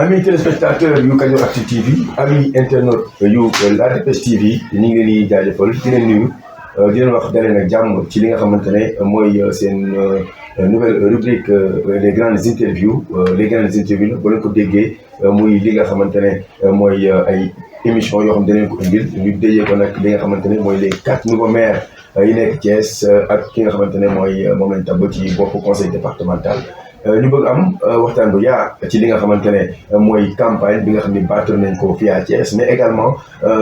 Amis téléspectateurs yu Kadioractu TV amis internautes yu La Dépêche TV ñu ngi leen di jaajëfal di leen nuyu di leen wax dalee nag jàmm ci li nga xamante ne mooy seen nouvelle rubrique les grandes interviews les grandes interviews nag ba leen ko déggee muy li nga xamante ne mooy ay émissions yoo xam ne danañ ko indil ñu déjee ko nag li nga xamante ne mooy les 4 nouveaux maires yi nekk Thiès ak ki nga xamante ne mooy moom lañ tabb ci bopp conseil départemental. ñu bëgg am waxtaan bu yaa ci li nga xamante ne mooy campagne bi nga xam ne battre nañ ko fii à Thiès mais également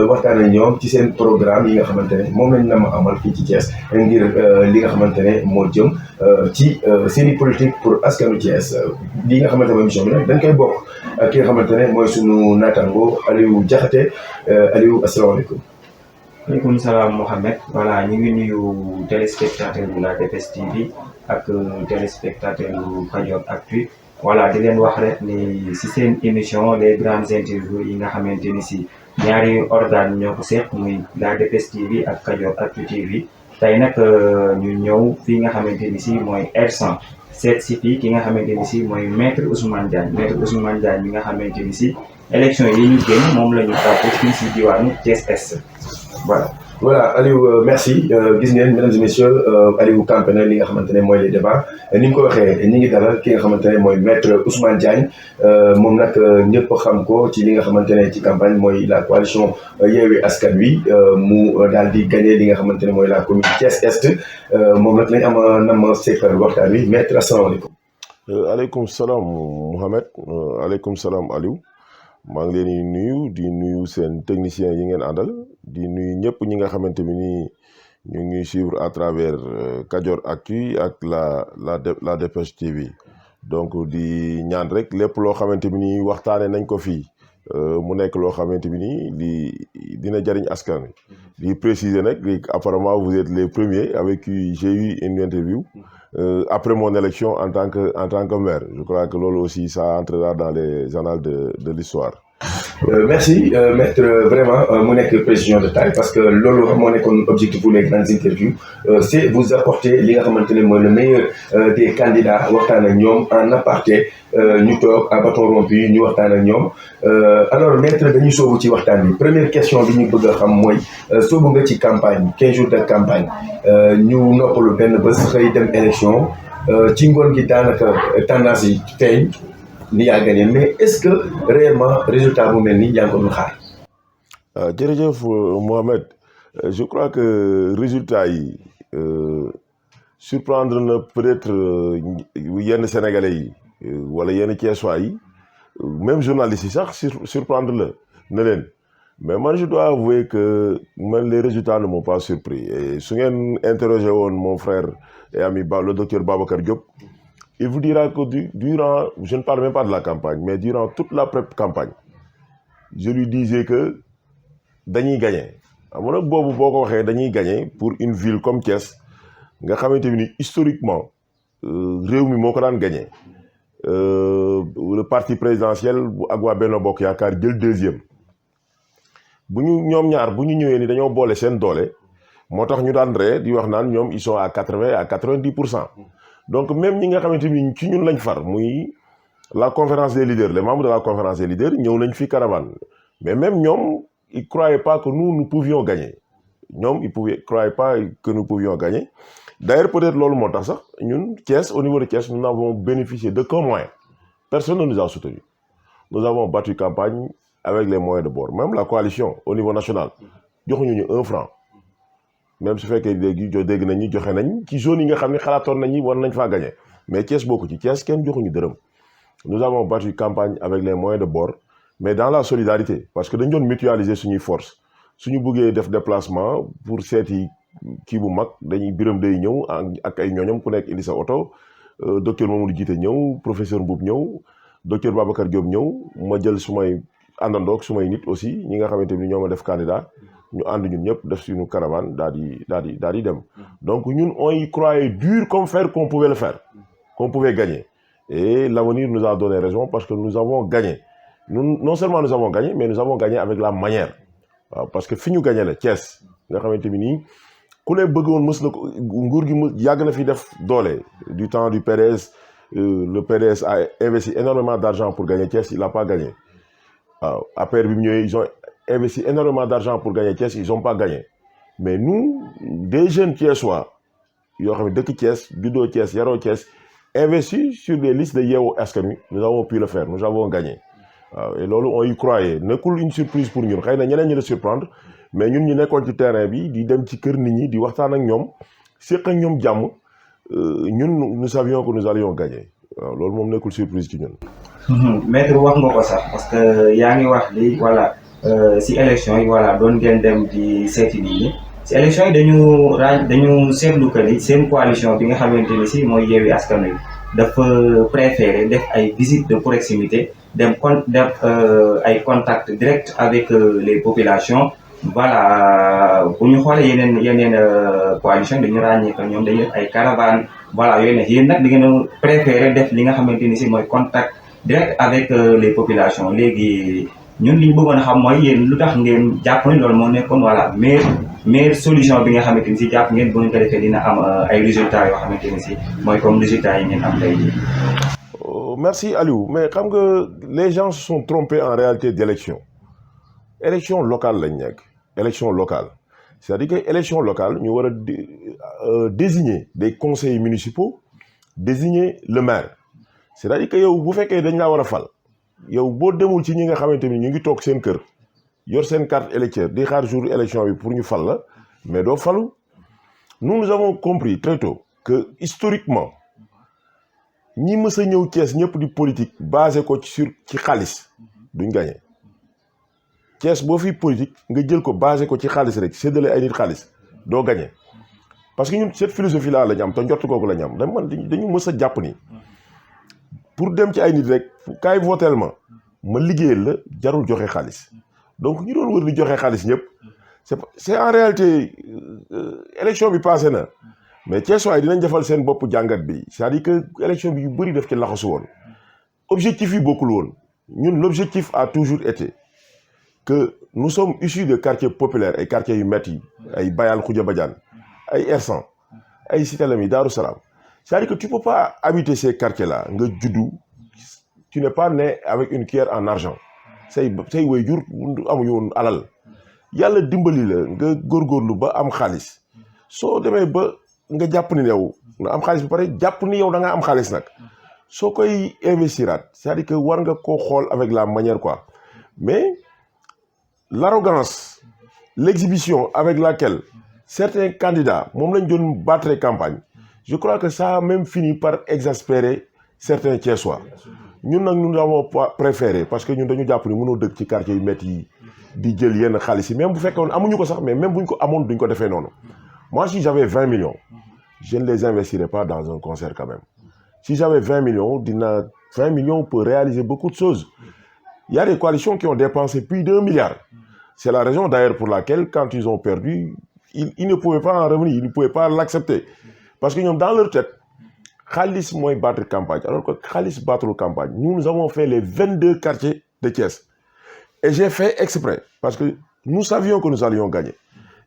waxtaan ak ñoom ci seen programme yi nga xamante ne moom lañ nama amal fii ci Thiès ngir li nga xamante ne moo jëm ci seen i politique pour askanu Thiès li nga xamante ne mooy émission bi nag dañ koy bokk ak ki nga xamante ne mooy sunu naataango Aliou Diakhaté Aliou asalaamaaleykum. maaleykum salaam Mohamed voilà ñu ngi nuyu téléspectateur bu La Dépêche TV ak téléspectateur bu Kadioractu voilà di leen wax rek ni si seen émission les grandes interviews yi nga xamante ni si ñaari organes ñoo ko seq muy La Dépêche TV ak Kadioractu TV tey nag ñu ñëw fii nga xamante ni si mooy R100 seet si fii ki nga xamante ni si mooy maître Ousmane Diagne bi nga xamante ni si élection yi ñu génn moom la ñu tàpp fii si diwaanu Thiès Est. Voilà Aliou merci gis ngeen mesdames et messieurs Aliou campé na li nga xamante ne mooy les débats ni nga ko waxee ñi ngi dalal ki nga xamante ne mooy maître Ousmane Diagne moom nag ñëpp xam ko ci li nga xamante ne ci campagne mooy la coalition Yewwi Askan Wi mu daal di gagné li nga xamante ne mooy la commune Thiès Est moom nag lañ am nam seqal waxtaan wi maître asalaamaaleykum. aleykum salaam Mohamed aleykum salaam Aliou. maa ngi leen di nuyu seen technicien yi ngeen àndal di nuyu ñëpp ñi nga xamante ni ñu ngi suivre à travers Kadioractu ak la Dépêche TV donc di ñaan rek lépp loo xamante ni waxtaane nañ ko fii mu nekk loo xamante ni dina jariñ askan wi di préciser nag apparemment vous êtes les premiers avec qui j'ai eu une interview après mon élection en tant que maire je crois que loolu aussi ça entrera dans les annales de l'histoire. Merci maître vraiment mu nekk précision de taille parce que loolu moo nekkoon objectif pour les grandes interviews c'est vous apporter li nga xamante ne mooy le meilleur des candidats waxtaan ak ñoom en aparté ñu toog à bâton rompu ñu waxtaan ak ñoom alors maître dañuy soobu ci waxtaan bi première question bi ñu bëgg a xam mooy soobu nga ci campagne 15 jours de campagne ñu noppalu benn bés xëy dem élection ci ngoon gi daanaka tendance yi feeñ ni yaa gagné mais est-ce que réellement résultat bu mel ni yaa ngi ko doon xaar. jërëjëf Mohamed je crois que résultat yi surprendre na peut-être yenn sénégalais yi wala yenn Thiessois yi même journalistes yi sax surprendre na leen mais man je dois avouer que man les résultats ne m'ont pas surpris et su ngeen interrogé woon mon frère et ami le docteur Babacar Diop. Il vous dira que durant, je ne parle même pas de la campagne, mais durant toute la pré-campagne, je lui disais que dañuy gagner. Xam nga boobu boo ko waxee dañuy gagner pour une ville comme Thiès nga xamante ni historiquement réew mi moo ko daan gagner le parti présidentiel bu ak waa Benno Bokk Yaakaar jël deuxième ñoom ñaar bu ñu ñëwee ni dañoo boole seen doole moo tax ñu daan ree di wax naan ñoom ils sont à 80 à 90%. Donc même ñi nga xamante ni ci ñun lañ far muy la conférence des leaders les membres de la conférence des leaders ñëw nañ fi caravane mais même ñoom ils croyaient pas que nous pouvions gagner ñoom croyaient pas que nous pouvions gagner d'ailleurs peut-être loolu moo tax sax ñun Thiès au niveau de Thiès nous n'avons bénéficié de qu'un moyen personne ne nous a soutenu nous avons battu campagne avec les moyens de bord même la coalition au niveau national joxuñu ñu 1 franc. Même su fekkee léegi dégg nañ ñi joxe nañ ci zone yi nga xam ne xalaatoon nañ ni war nañ faa gagner mais Thiès bokku ci Thiès kenn joxuñu dërëm nous avons battu campagne avec les moyens de bord mais dans la solidarité parce que dañ doon mutualiser suñuy force suñu bëggee def déplacement pour seeti kii bu mag dañuy biram day ñëw ak ay ñooñam ku nekk indi sa oto docteur Mamadou Djité ñëw professeur Mboub ñëw docteur Babacar Diop ñëw ma jël sumay àndandoog sumay nit aussi ñi nga xamante ni ñoo ma def candidat ñu ànd ñun ñëpp def suñu caravane daal di dem donc ñun on y croyait dur comme fer qu'on pouvait le faire qu'on pouvait gagner et l'avenir nous a donné raison parce que nous avons gagné non seulement nous avons gagné mais nous avons gagné avec la manière waaw parce que fi ñu gagné la Thiès nga xamante ni nii ku ne bëggoon mës na ko nguur gi yàgg na fi def doole du temps du PDS le PDS a investi énormément d'argent pour gagner Thiès, il n'a pas gagné. Après, ils ont investi énormément d'argent pour gagner Thiès, ils n'ont pas gagné. Mais nous, des jeunes Thiessois, yoo xam ne dëkk Thiès juddoo Thiès yaroo Thiès investis sur des listes de Yewwi Askan Wi nous avons pu le faire, nous avons gagné. Et loolu on y croyait nekkul une surprise pour ñun xëy na ñeneen ñi la surprendre mais ñun ñu nekkoon ci terrain bi di dem ci kër nit ñi di waxtaan ak ñoom séq ak ñoom jàmm ñun nous savions que nous allions gagner waaw loolu moom nekkul surprise ci ñun. maître wax nga ko sax parce que yaa ngi wax li voilà si élection yi voilà doon ngeen dem di seeti nit ñi si élection yi dañu seetlu que ni seen coalition bi nga xamante ni si mooy Yewwi Askan Wi dafa préféré def ay visites de proximité def ay contacts directs avec les populations voilà bu ñu xoolee yeneen coalition dañu ràññee que ñoom dañuy def ay caravanes voilà yooyu nag yéen nag da ngeen a préféré def li nga xamante ni si mooy contact direct avec les populations léegi ñun li ñu bëggoon a xam mooy yéen lu tax ngeen jàpp ni loolu moo nekkoon voilà meilleure solution bi nga xamante ni si jàpp ngeen bu ñu ko defee dina am ay résultats yoo xamante ni si mooy comme résultats yi ngeen am tey jii. Merci Aliou mais xam nga les gens se sont trompés en réalité d'élection locale lañ nekk élection locale c'est-à-dire que élection locale ñu war a désigner des conseillers municipaux désigner le maire c'est-à-dire que yow bu fekkee dañ laa war a fal yow boo demul ci ñi nga xamante ni ñu ngi toog seen kër yor seen carte électeur di xaar jour élection bi pour ñu fal la mais doo falu nous avons compris très tôt que historiquement ñi mës a ñëw Thiès ñëpp di politique basé ko ci xaalis duñ gagné Thiès boo fi politique nga jël ko basé ko ci xaalis rek séddale ay nit xaalis doo gagné parce que ñun cette philosophie là la ñu am te njort googu la ñu am dañu mës a jàpp ni pour dem ci ay nit rek kaay votel ma liggéeyal la jarul joxe xaalis donc ñu doon wër di joxe xaalis ñëpp c'est en réalité élection bi passé na mais Thiès waay dinañ defal seen bopp jàngat bi c'est-à-dire que élection bi yu bëri def ci laxasu woon objectif yi bokkul woon ñun l'objectif a toujours été que nous sommes issus de quartiers populaires ay quartiers yu metti ay Bayal Khoudia Badiane ay Ersan ay Cité Lamy Darou Salam c'est-à-dire que tu peux pas habiter ces quartiers-là nga juddu tu n'es pas né avec une cuillère en argent say waajur amuñu woon alal yàlla dimbali la nga góorgóorlu ba am xaalis soo demee ba nga jàpp ni yow nga am xaalis ba pare jàpp ni yow da nga am xaalis nag soo koy investiraat c'est-à-dire que war nga koo xool avec la manière quoi mais l'arrogance l'exhibition avec laquelle certains candidats moom lañ doon battre campagne je crois que ça a même fini par exaspérer certains Thiessois ñun nag nous avons préféré parce que ñun dañu jàpp ni mënoo dëkk ci quartier yu métti yi di jël yenn xaalis yi même bu fekkoon amuñu ko sax mais même buñ ko amoon duñ ko defee noonu moi si j'avais 20 millions je ne les investirais pas dans un concert quand même si j'avais 20 millions 20 millions peut réaliser beaucoup de choses il y a des coalitions qui ont dépensé plus d'1 milliard c'est la raison d'ailleurs pour laquelle quand ils ont perdu ils ne pouvaient pas en revenir ils ne pouvaient pas l'accepter parce que ñoom dans leur tête xaalis mooy battre campagne alors que xaalis battre campagne nous avons fait les 22 quartiers de Thiès et j'ai fait exprès parce que nous savions que nous allions gagner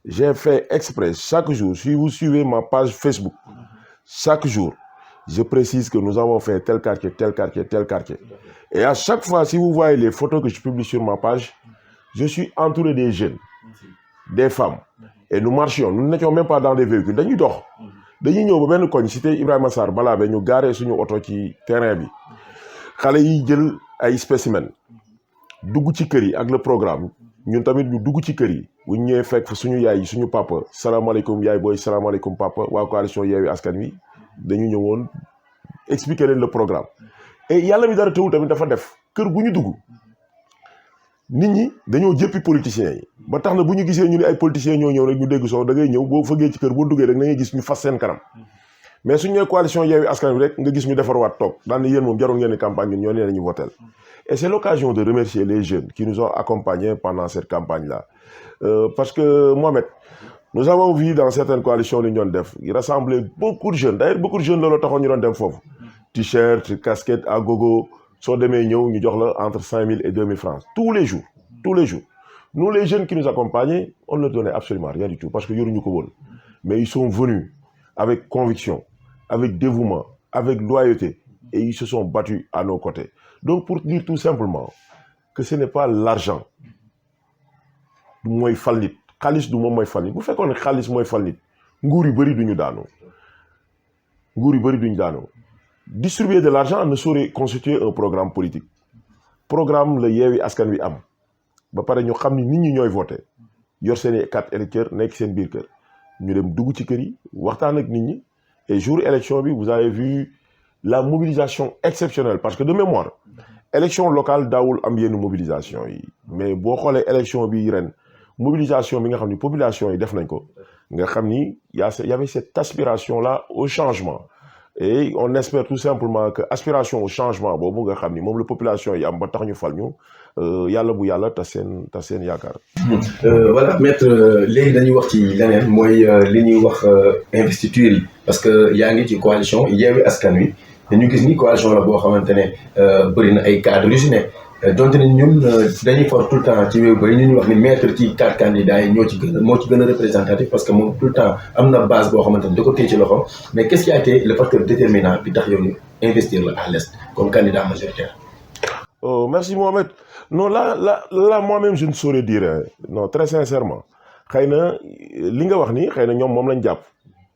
j'ai fait exprès chaque jour si vous suivez ma page Facebook chaque jour je précise que nous avons fait tel quartier tel quartier tel quartier et à chaque fois si vous voyez les photos que je publie sur ma page je suis entouré des jeunes des femmes et nous marchions nous n'étions même pas dans des véhicules dañuy dox dañuy ñëw ba benn koñ cité Ibrahima Sarr balaa ba ñu gaaree suñu oto ci terrain bi xale yi jël ay spécimens dugg ci kër yi ak le programme ñun tamit ñu dugg ci kër yi bu ñu ñëwee fekk suñu yaay suñu papa salaamaaleykum yaay booy salaamaaleykum papa waa coalition Yewwi Askan Wi dañu ñëwoon expliquer leen le programme et yàlla mi dara teewul tamit dafa def kër gu ñu dugg nit ñi dañoo jëppi politiciens yi ba tax na bu ñu gisee ñu ne ay politiciens ñoo ñëw rek ñu dégg soo da ngay ñëw boo fëggee ci kër boo duggee rek da ngay gis ñu fas seen kanam mais suñu nee coalition Yewwi Askan Wi rek nga gis ñu defarwaat toog daan ni yéen moom jaroon ngeen ni campagne ñun ñoo nee nañu votel et c'est l'occasion de remercier les jeunes qui nous ont accompagnés pendant cette campagne-là parce que Mohamed nous avons vu dans certaines coalitions li ñu doon def il rassemblait beaucoup de jeunes d'ailleurs beaucoup de jeunes loolu taxoon ñu doon dem foofu t-shirt casquette à gogo soo demee ñëw ñu jox la entre 5000 et 2000 francs tous les jours nous les jeunes qui nous accompagnaient on ne leur donnait absolument rien du tout parce que yoruñu ko woon mais ils sont venus avec conviction avec dévouement avec loyauté et ils se sont battus à nos côtés. Donc pour dire tout simplement que ce n'est pas l'argent du mooy fal nit xaalis du moom mooy fal nit bu fekkoon ne xaalis mooy fal nit nguur yu bëri duñu daanu distribuer de l'argent ne saurait constituer un programme politique programme la Yewwi Askan Wi am ba pare ñu xam ni nit ñi ñooy voté yor seen i carte électeur nekk seen biir kër ñu dem dugg ci kër yi waxtaan ak nit ñi et jour élection bi vous avez vu la mobilisation exceptionnelle parce que de mémoire élection locale daawul am yenn mobilisation yi mais boo xoolee élection bi ren mobilisation bi nga xam ni population yi def nañ ko nga xam ni y avait cette aspiration là au changement et on espère tout simplement que aspiration au changement boobu nga xam ni moom la population yi am ba tax ñu fal ñu yàlla bu yàlla tas seen yaakaar. voilà maître léegi dañuy wax ci leneen mooy li ñuy wax investiture yi parce que yaa ngi ci coalition Yewwi Askan Wi dañu gis ni coalition la boo xamante ne bëri na ay cadres yu si ne donte ne ñun dañuy for tout le temps ci wéy bëri ñu wax ni maître ci 4 candidats yi moo ci gën a représentatif parce que moom tout le temps am na base boo xamante ne da ko téye ci loxo mais qu'est-ce qui a été le facteur déterminant bi tax yow ñu investir la à l'est comme candidat majoritaire. Oh, merci Mohamed. Non, là, moi-même, je ne saurais dire. Hein. Non, très sincèrement. Xëy na li nga wax ni xëy na ñoom moom lañ jàpp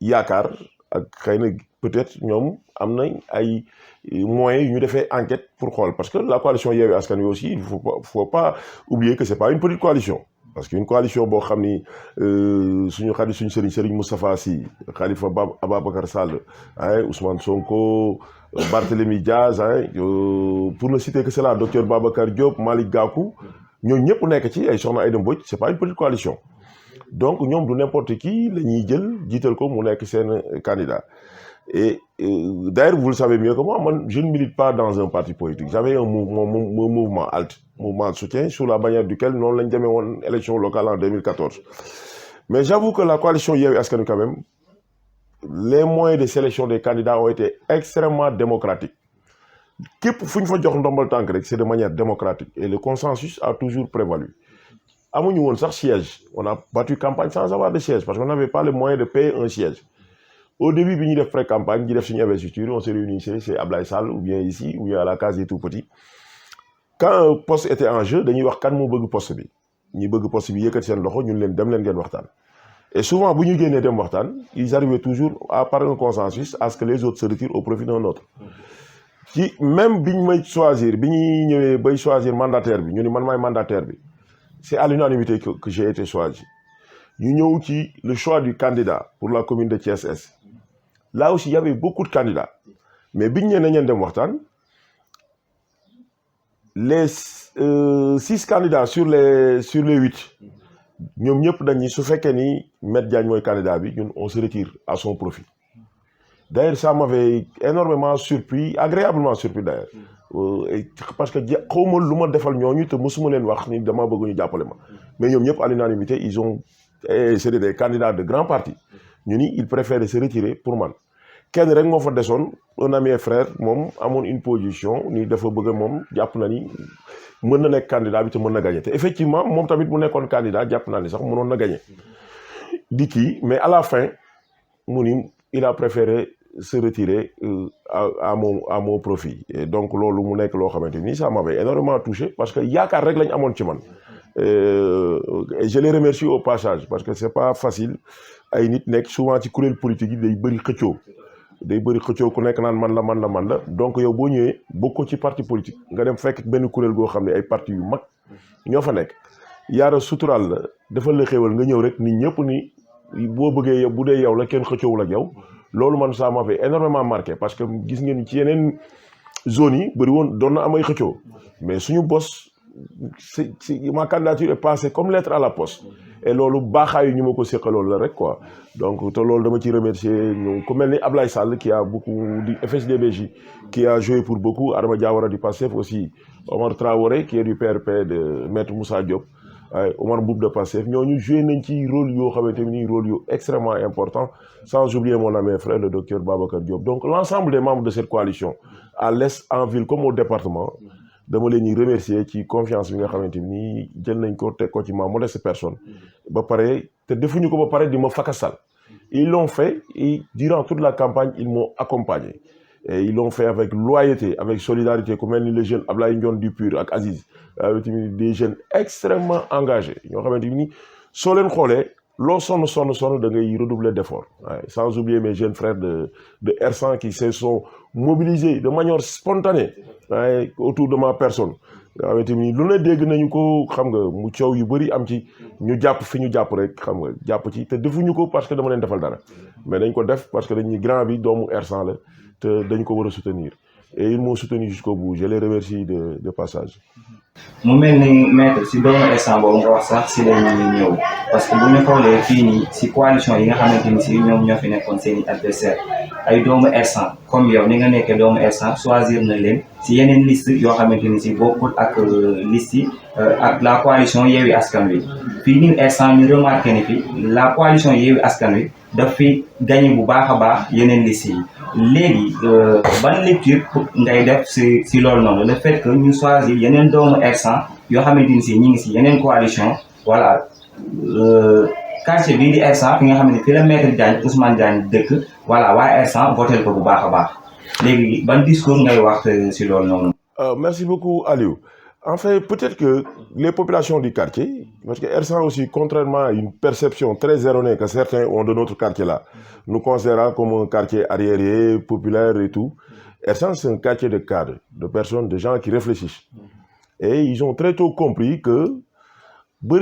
yaakaar ak xëy na peut-être ñoom am nañ ay moyens yu ñu defee enquête pour xool parce que la coalition Yewwi Askan Wi aussi il faut pas oublier que c'est pas une petite coalition. Parce qu'une coalition boo xam ni suñu xarit suñu Serigne Moustapha Sy Khalifa Ababacar Sall Ousmane Sonko Barthélémy Diaz pour ne citer que cela docteur Babacar Diop Malick Gakou ñooñu ñëpp nekk ci ay Soxna Aïda Mbodj c'est pas une petite coalition donc ñoom du n'importe qui la ñuy jël jiital ko mu nekk seen candidat et d'ailleurs vous le savez mieux que moi man je ne milite pas dans un parti politique j'avais un mouvement ALT mouvement de soutien sous la bannière duquel noonu lañ demee woon élection locale en 2014 mais j'avoue que la coalition Yewwi Askan Wi quand même les moyens de sélection des candidats ont été extrêmement démocratiques képp fu ñu fa jox ndombal tànk rek c'est de manière démocratique et le consensus a toujours prévalu amuñu woon sax siège on a battu campagne sans avoir de siège parce qu'on n'avait pas les moyens de payer un siège au début bi ñuy def pré-campagne ñi def suñu investiture on se réunissait chez Ablaye Sall ou bien ici ou bien à la case des tout-petits quand un poste était en jeu dañuy wax kan moo bëgg poste bi ñi bëgg poste bi yëkkati seen loxo ñun leen dem leen ngeen waxtaan et souvent bu ñu génnee dem waxtaan ils arrivaient toujours à par un consensus à ce que les autres se retirent au profit d'un autre ci même bi ñu may choisir bi ñuy ñëwee bay choisir mandataire bi ñu ni man maay mandataire bi c'est à l'unanimité que j'ai été choisi ñu ñëw ci le choix du candidat pour la commune de Thiès-Est là aussi il y avait beaucoup de candidats mais biñ ñee nañeen dem waxtaan les 6 candidats sur les 8 ñoom ñëpp dañuy su fekkee ni Maître Diagne mooy candidat bi ñun on se retire à son profit d'ailleurs ça m'avait énormément surpris agréablement surpris d'ailleurs parce que xawma lu ma defal ñooñu te mosuma leen wax ni dama bëgg ñu jàppale ma mais ñoom ñëpp à l'unanimité ils ont c'est des candidats de grands partis ñu ni ils préfèrent se retirer pour man kenn rek moo fa desoon un ami et frère moom amoon une position ni dafa bëgg moom jàpp na ni mën na nekk candidat bi te mën na gagner te effectivement moom tamit bu nekkoon candidat jàpp naa ni sax mënoon na gagner di kii mais à la fin mu ni il a préféré se retirer à mon profit et donc loolu mu nekk loo xamante ni ça m'avait énormément touché parce que yaakaar rek lañ amoon ci man et je les remercie au passage parce que c'est pas facile ay nit nekk souvent ci kuréel politique yi day bëri xëccoo ku nekk naan man la donc yow boo ñëwee bokkoo ci parti politique nga dem fekk benn kuréel goo xam ne ay parti yu mag ñoo fa nekk yaara suturaal la defal la xéewal nga ñëw rek nit ñëpp ni boo bëggee yow bu dee yow la kenn xëccoowul ak yow loolu man ça m'avait énormément marqué parce que gis ngeen ci yeneen zones yi bëri woon doon na am ay xëccoo mais suñu bos ma candidature est passée comme lettre à la poste et loolu baaxaayu ñu ma ko séqaloolu la rek quoi donc te loolu dama ci remercier ñu ku mel ni Ablaye Sall qui a beaucoup du FSDBJ qui a joué pour beaucoup Adama Diawara du PASTEF aussi Omar Traoré qui est du PRP de Maître Moussa Diop Omar Mboup de PASTEF ñooñu joué nañ ci rôle yoo xamante ni rôle yu extrêmement important sans oublier mon ami et frère le docteur Babacar Diop donc l'ensemble des membres de cette coalition à l'est en ville comme au département dama leen ñuy remercier ci confiance bi nga xamante ni jël nañ ko teg ko ci ma modeste personne ba pare te defuñu ko ba pare di ma fakasal ils l'ont fait et durant toute la campagne ils m'ont accompagné Et ils l'ont fait avec loyauté, avec solidarité, comme les jeunes Ablaye Ndione du Pur ak Aziz, des jeunes extrêmement engagés. Ñoo xamante ni soo leen xoolee loo sonn da ngay redoubler d'efforts. Sans oublier mes jeunes frères de R100 qui se sont mobilisés de manière spontanée autour de ma personne. nga xamante ni lu ne dégg nañu ko xam nga mu coow yu bëri am ci ñu jàpp fi ñu jàpp rek xam nga jàpp ci te defuñu ko parce que dama leen defal dara mais dañ ko def parce que dañuy grand bi doomu R100 la te dañ ko war a soutenir et ils m'ont soutenu jusqu'au bout je les remercie de passage. mu mel ni maître si doomu R100 boobu nga wax sax si la ñuy ñëw parce que bu ñu xoolee fii nii si coalition yi nga xamante ni si ñoom ñoo fi nekkoon seen i adversaire ay doomu R100 comme yow ni nga nekkee doomu R100 choisir na leen si yeneen liste yoo xamante ni si bokkul ak liste yi ak la coalition Yewwi Askan Wi fii nii R100 ñu remarqué ni fi la coalition Yewwi Askan Wi daf fi gagné bu baax a baax yeneen liste yi léegi ban lecture ngay def si loolu noonu le fait que ñu choisir yeneen doomu R100 yoo xamante ni si ñi ngi si yeneen coalition voilà quartier bii di R100 fi nga xam ne fi la maître Diagne Ousmane Diagne dëkk voilà waa R100 voté ko bu baax a baax léegi ban discours ngay wax si loolu noonu. Merci beaucoup Aliou. En fait, peut-être que les populations du quartier, parce que R100 aussi, contrairement à une perception très erronée que certains ont de notre quartier-là, nous considérons comme un quartier arriéré, populaire et tout. R100, c'est un quartier de cadres, de personnes, de gens qui réfléchissent. Et ils ont très tôt compris que, mais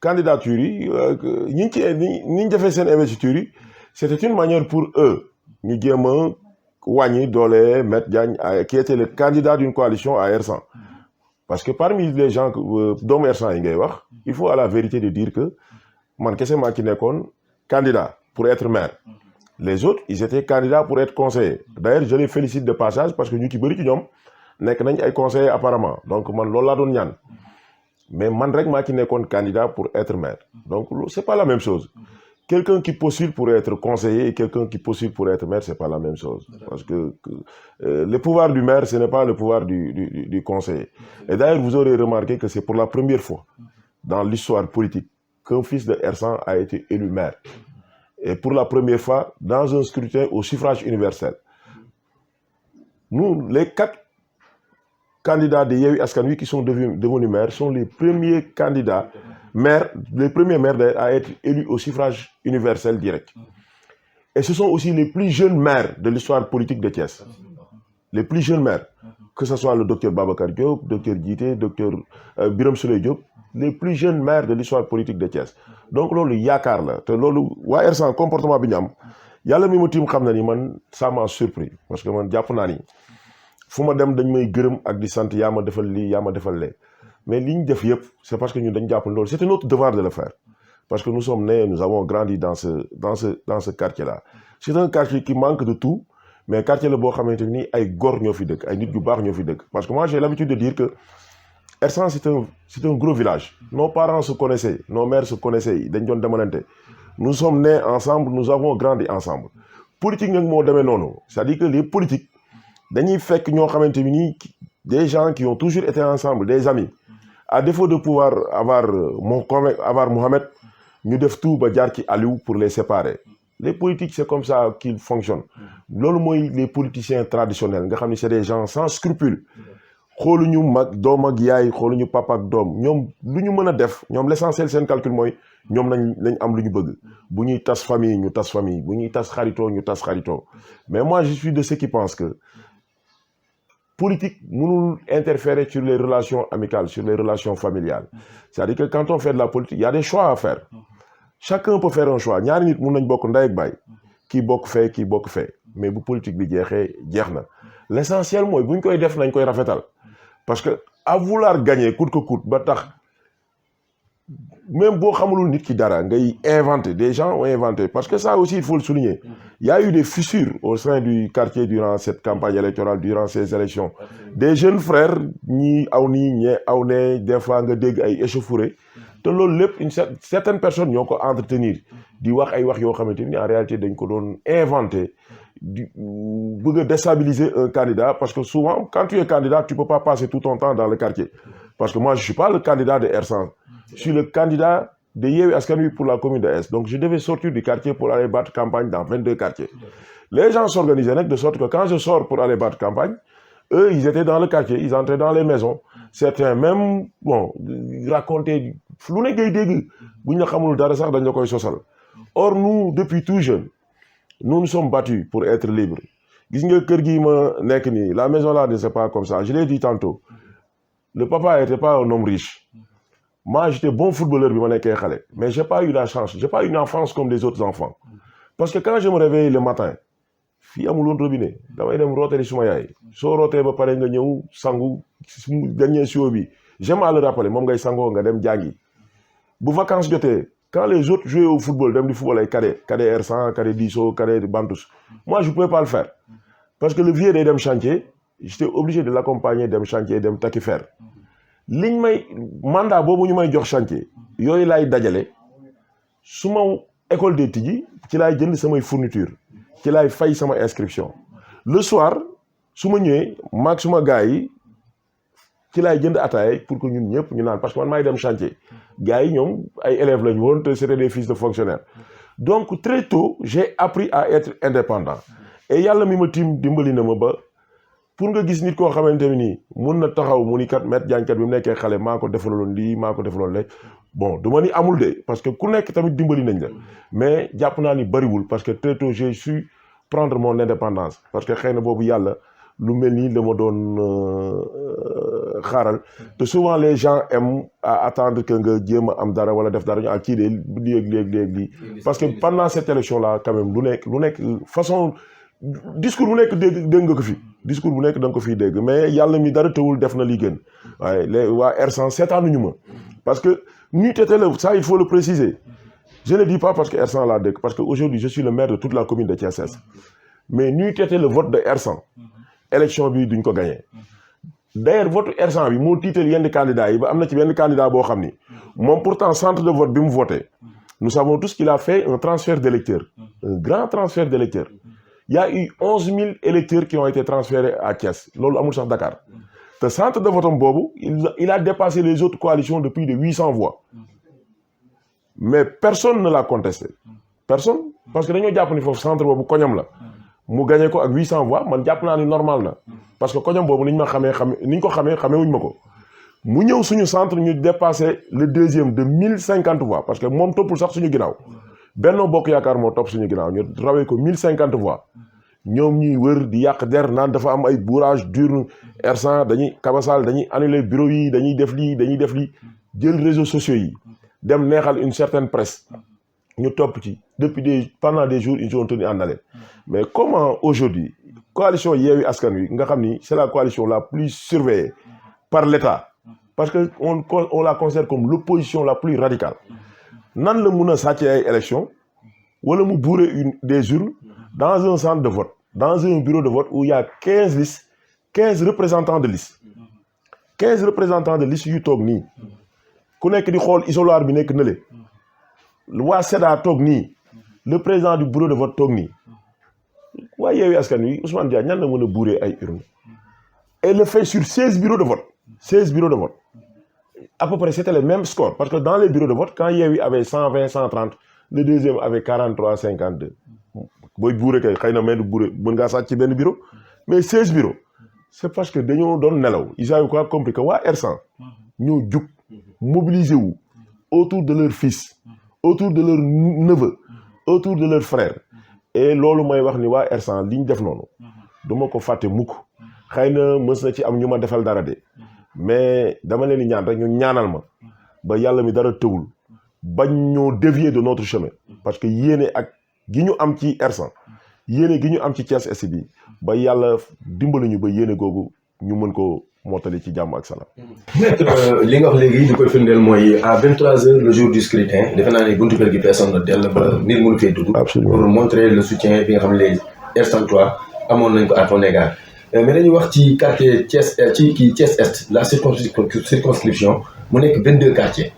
candidature, c'était une manière pour eux, Wagny Dole Maître Diagne qui était le candidat d'une coalition à R100. Parce que parmi les gens dont R100 il faut à la vérité de dire que man kese maa ki nekkoon candidat pour être maire. Les autres, ils étaient candidats pour être conseillers. D'ailleurs, je les félicite de passage parce que ñu ci bëri ci ñoom nekk nañ ay conseillers apparemment. Donc man loolu laa doon ñaan. Mais man rek maa ki nekkoon candidat pour être maire. Donc c'est pas la même chose. Quelqu'un qui postule pour être conseiller et quelqu'un qui postule pour être maire, c'est pas la même chose. Parce que le pouvoir du maire, ce n'est pas le pouvoir du conseiller. Et d'ailleurs, vous aurez remarqué que c'est pour la première fois dans l'histoire politique qu'un fils de R100 a été élu maire. Et pour la première fois, dans un scrutin au suffrage universel. Nous, les 4 candidats de Yewwi Askan Wi qui sont devenus maires sont les premiers candidats les premiers maires à être élus au suffrage universel direct. Et ce sont aussi les plus jeunes maires de l'histoire politique de Thiès. Les plus jeunes maires, que ce soit le docteur Babacar Diop, docteur Djité, docteur Birame Souleye Diop, les plus jeunes maires de l'histoire politique de Thiès. Donc, lolu yakar la. Te lolu wa R100 comportement bi ñam yalla mi ma tim xamna ni man ça m'a surpris parce que man japp na ni fuma dem dañ may gëreum ak di sante ya ma defal li ya ma defal lé. Mais ligne de FIEP, c'est parce que nous avons c'était notre devoir de le faire. Parce que nous sommes nés, nous avons grandi dans ce quartier-là. C'est un quartier qui manque de tout, mais un quartier le beau xamanteni ay gor ñofi deuk, ay nit yu bax ñofi deuk. Parce que moi j'ai l'habitude de dire que R100 c'est un gros village. Nos parents se connaissaient, nos mères se connaissaient, dañ doon demalante. Nous sommes nés ensemble, nous avons grandi ensemble. Politique nak mo démé nonou, c'est-à-dire que les politiques dañuy fekk ño xamanteni des gens qui ont toujours été ensemble, des amis. À défaut de pouvoir avoir Mohamed, nous devons tout badiar qui Aliou pour les séparer. Les politiques, c'est comme ça qu'ils fonctionnent. Les politiciens traditionnels, c'est des gens sans scrupules. Xoluñu mag doom ak yaay xoluñu papa ak doom ñom luñu mëna def ñom l'essentiel sen calcul moy ñom lañ am luñu bëgg bu ñuy tas famille ñu tas famille bu ñuy tas xarito ñu tas xarito mais moi je suis de ceux qui pensent que politique nous interférer sur les relations amicales, sur les relations familiales. C'est-à-dire que quand on fait de la politique, il y a des choix à faire. Chacun peut faire un choix. Ñaari nit mën nañ bokk ndey ak baay kii bokk fee mais bu politique bi jeexee jeex na. L'essentiel mooy buñ koy def nañ koy rafetal parce que à vouloir gagner coûte que coûte ba tax même boo xamulul nit ki dara ngay inventer, des gens ont inventé parce que ça aussi il faut le souligner. Il y a eu des fissures au sein du quartier durant cette campagne électorale, durant ces élections. Des jeunes frères ñi aw nii ñee aw ne des fois nga dégg ay échauffourées te loolu lépp certaines personnes ñoo ko entretenir di wax ay wax yoo xamante ni en réalité dañ ko doon inventer di bëgg a déstabiliser un candidat parce que souvent quand tu es candidat tu peux pas passer tout ton temps dans le quartier parce que moi je suis pas le candidat de R100. Je suis le candidat de Yewwi Askan Wi pour la commune de Est. Donc je devais sortir du quartier pour aller battre campagne dans 22 quartiers. Les gens s'organisaient de sorte que quand je sors pour aller battre campagne, eux, ils étaient dans le quartier, ils entraient dans les maisons. Certains même, bon, racontaient, or nous, depuis tout jeune, nous nous sommes battus pour être libres. La maison là ne c'est pas comme ça. Je l'ai dit tantôt. Le papa n'était pas un homme riche. Moi, j'étais bon footballeur, mais je n'ai pas eu la chance. Je n'ai pas eu une enfance comme les autres enfants. Parce que quand je me réveille le matin, fii amul robinet damay dem rootali suma yaay soo rootee ba pare nga ñëw sangu dernier show bi j'aime à le rappeler moom ngay sangoo nga dem jàngi bu vacances jotee quand les autres jouaient au football dem di football ay cadet R100 cadet Diso cadet Bantous moi je pouvais pas le faire parce que le vieux day dem chantier j'étais obligé de l'accompagner dem chantier dem takki fer liñ may mandat boobu ñu may jox chantier yooyu laay dajale suma école des tijji ci laay jënd samay fourniture ci laay fay sama inscription le soir su ma ñëwee maag suma gars yi ci laay jënd ataaya pour que ñun ñëpp ñu naan parce que man maay dem chantier gars yi ñoom ay élèves lañu woon te c'était des fils de fonctionnaires donc très tôt j'ai appris à être indépendant et yàlla mi ma tiim dimbali na ma ba pour nga gis nit koo xamante ne nii mun na taxaw mu ni kat Maître Diagne kat bi mu nekkee xale maa ko defaloon lii maa ko defaloon le bon du ma ni amul de parce que ku nekk tamit dimbali nañ la mais jàpp naa ni bëriwul parce que très tôt j'ai su prendre mon indépendance parce que xëy na boobu yàlla lu mel nii la ma doon xaaral te souvent les gens aiment à attendre que nga jéem a am dara wala def dara ñu kii de léegi parce que pendant cette élection là quand même lu nekk façon discours bu nekk dégg nga ko fi discours bu nekk da nga ko fiy dégg mais yàlla mi dara tëwul def na li gën waaye les waa R100 seetaanuñu ma parce que ñu tete la ça il faut le préciser je ne dis pas parce que R100 laa dëkk parce que aujourd'hui je suis le maire de toute la commune de Thiès Est mais ñuy tete le vote de R100 élection bi duñ ko gagné d'ailleurs vote R100 bi moo tiital yenn candidats yi ba am na ci benn candidat boo xam ni moom pourtant centre de vote bi mu voté nous savons tous qu'il a fait un transfert d'électeurs un grand transfert d'électeurs il y a eu 11 000 électeurs qui ont été transférés à Thiès loolu amul sax Dakar te centre de vote am boobu il a dépassé les autres coalitions de plus de 800 voix mais personne ne l'a contesté personne parce que dañoo jàpp ni foofu centre boobu koñam la mu gagné ko ak 800 voix man jàpp naa ni normal na parce que koñam boobu ni ñu ko xamee wuñ ma ko mu ñëw suñu centre ñu dépassé le deuxième de 1050 voix parce que moom toppul sax suñu ginnaaw Benno Bokk Yaakaar moo topp suñu ginnaaw ñu rawee ko 1050 voix ñoom ñuy wër di yàq der naan dafa am ay bourrage d'urne R100 dañuy kabasal dañuy annuler bureau yi dañuy def lii jël réseaux sociaux yi dem neexal une certaine presse ñu topp ci depuis pendant des jours ils ont tenu en haleine mais comment aujourd'hui coalition Yewwi Askan Wi nga xam ni c'est la coalition la plus surveillée par l'État parce que on la considère comme l'opposition la plus radicale nan la mun a sàccee ay élections wala mu bourrer des urnes dans un centre de vote dans un bureau de vote où il y a 15 listes 15 représentants de liste 15 représentants de liste yu toog nii ku nekk di xool isoloir bi nekk nële waa SEDA toog nii le président du bureau de vote toog nii waa Yewwi Askan Wi Ousmane Diagne ñan la mën a bourrer ay urnes et le fait sur 16 bureaux de vote 16 bureaux de vote à peu près c'était le même score parce que dans les bureaux de vote quand Yewwi avait 120 130 le deuxième avait 43 52 booy bourrer kay xëy na mais du bourrer mën ngaa sàcc ci benn bureau mais 16 bureaux c'est parce que dañoo doon nelaw ils avaient quoi compris que waa R100 ñoo jug mobiliser wu autour de leur fils autour de leur neveu autour de leur frère et loolu may wax ni waa R100 li ñu def noonu duma ko fàtte mukk xëy na mës na ci am ñu ma defal dara de mais dama leen di ñaan rek ñu ñaanal ma ba yàlla mi dara tëwul bañ ñoo dévier de notre chemin parce que yéene ak gi ñu am ci R100 yéene gi ñu am ci Thiès Est bi ba yàlla dimbali ñu ba yéene googu ñu mën ko mottali ci jàmm ak salaam. li nga wax léegi li koy firndeel mooy à 23h le jour du scrutin defe naa ne buntu kër gi personne na dell ba nit mënu fee dugg. Absolument. Pour montrer le soutien bi nga xam ne les R103 amoon nañ ko à ton égard. Mais dañuy wax ci quartier Thiès ci kii Thiès Est la circonscription mu nekk 22 quartiers.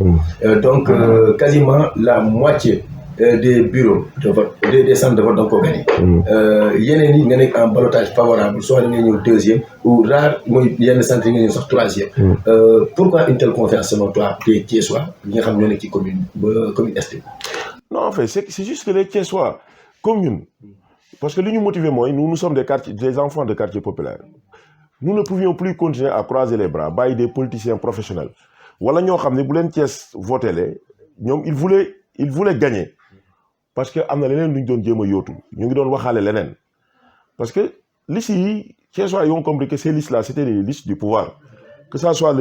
Donc quasiment la moitié des bureaux de vote des centres de vote da nga ko gagné. yeneen yi nga nekk en ballottage favorable soit da ngay ñëw deuxième ou rare mooy yenn centre yi nga ñëw sax troisième. pourquoi une telle confiance selon toi des Thiessois ñi nga xam ñoo nekk ci commune Est. Non, en fait, c'est juste que les Thiessois, comme nous, parce que nous motivons, nous sommes des enfants de quartiers populaires. Nous ne pouvions plus continuer à croiser les bras, by des politiciens professionnels. Voilà, nous savons que les Thiès votaient, ils voulaient gagner. Parce que nous avons dit nous avons parce que ici, les Thiessois ont compris que ces listes-là, c'était les listes du pouvoir. Que ce soit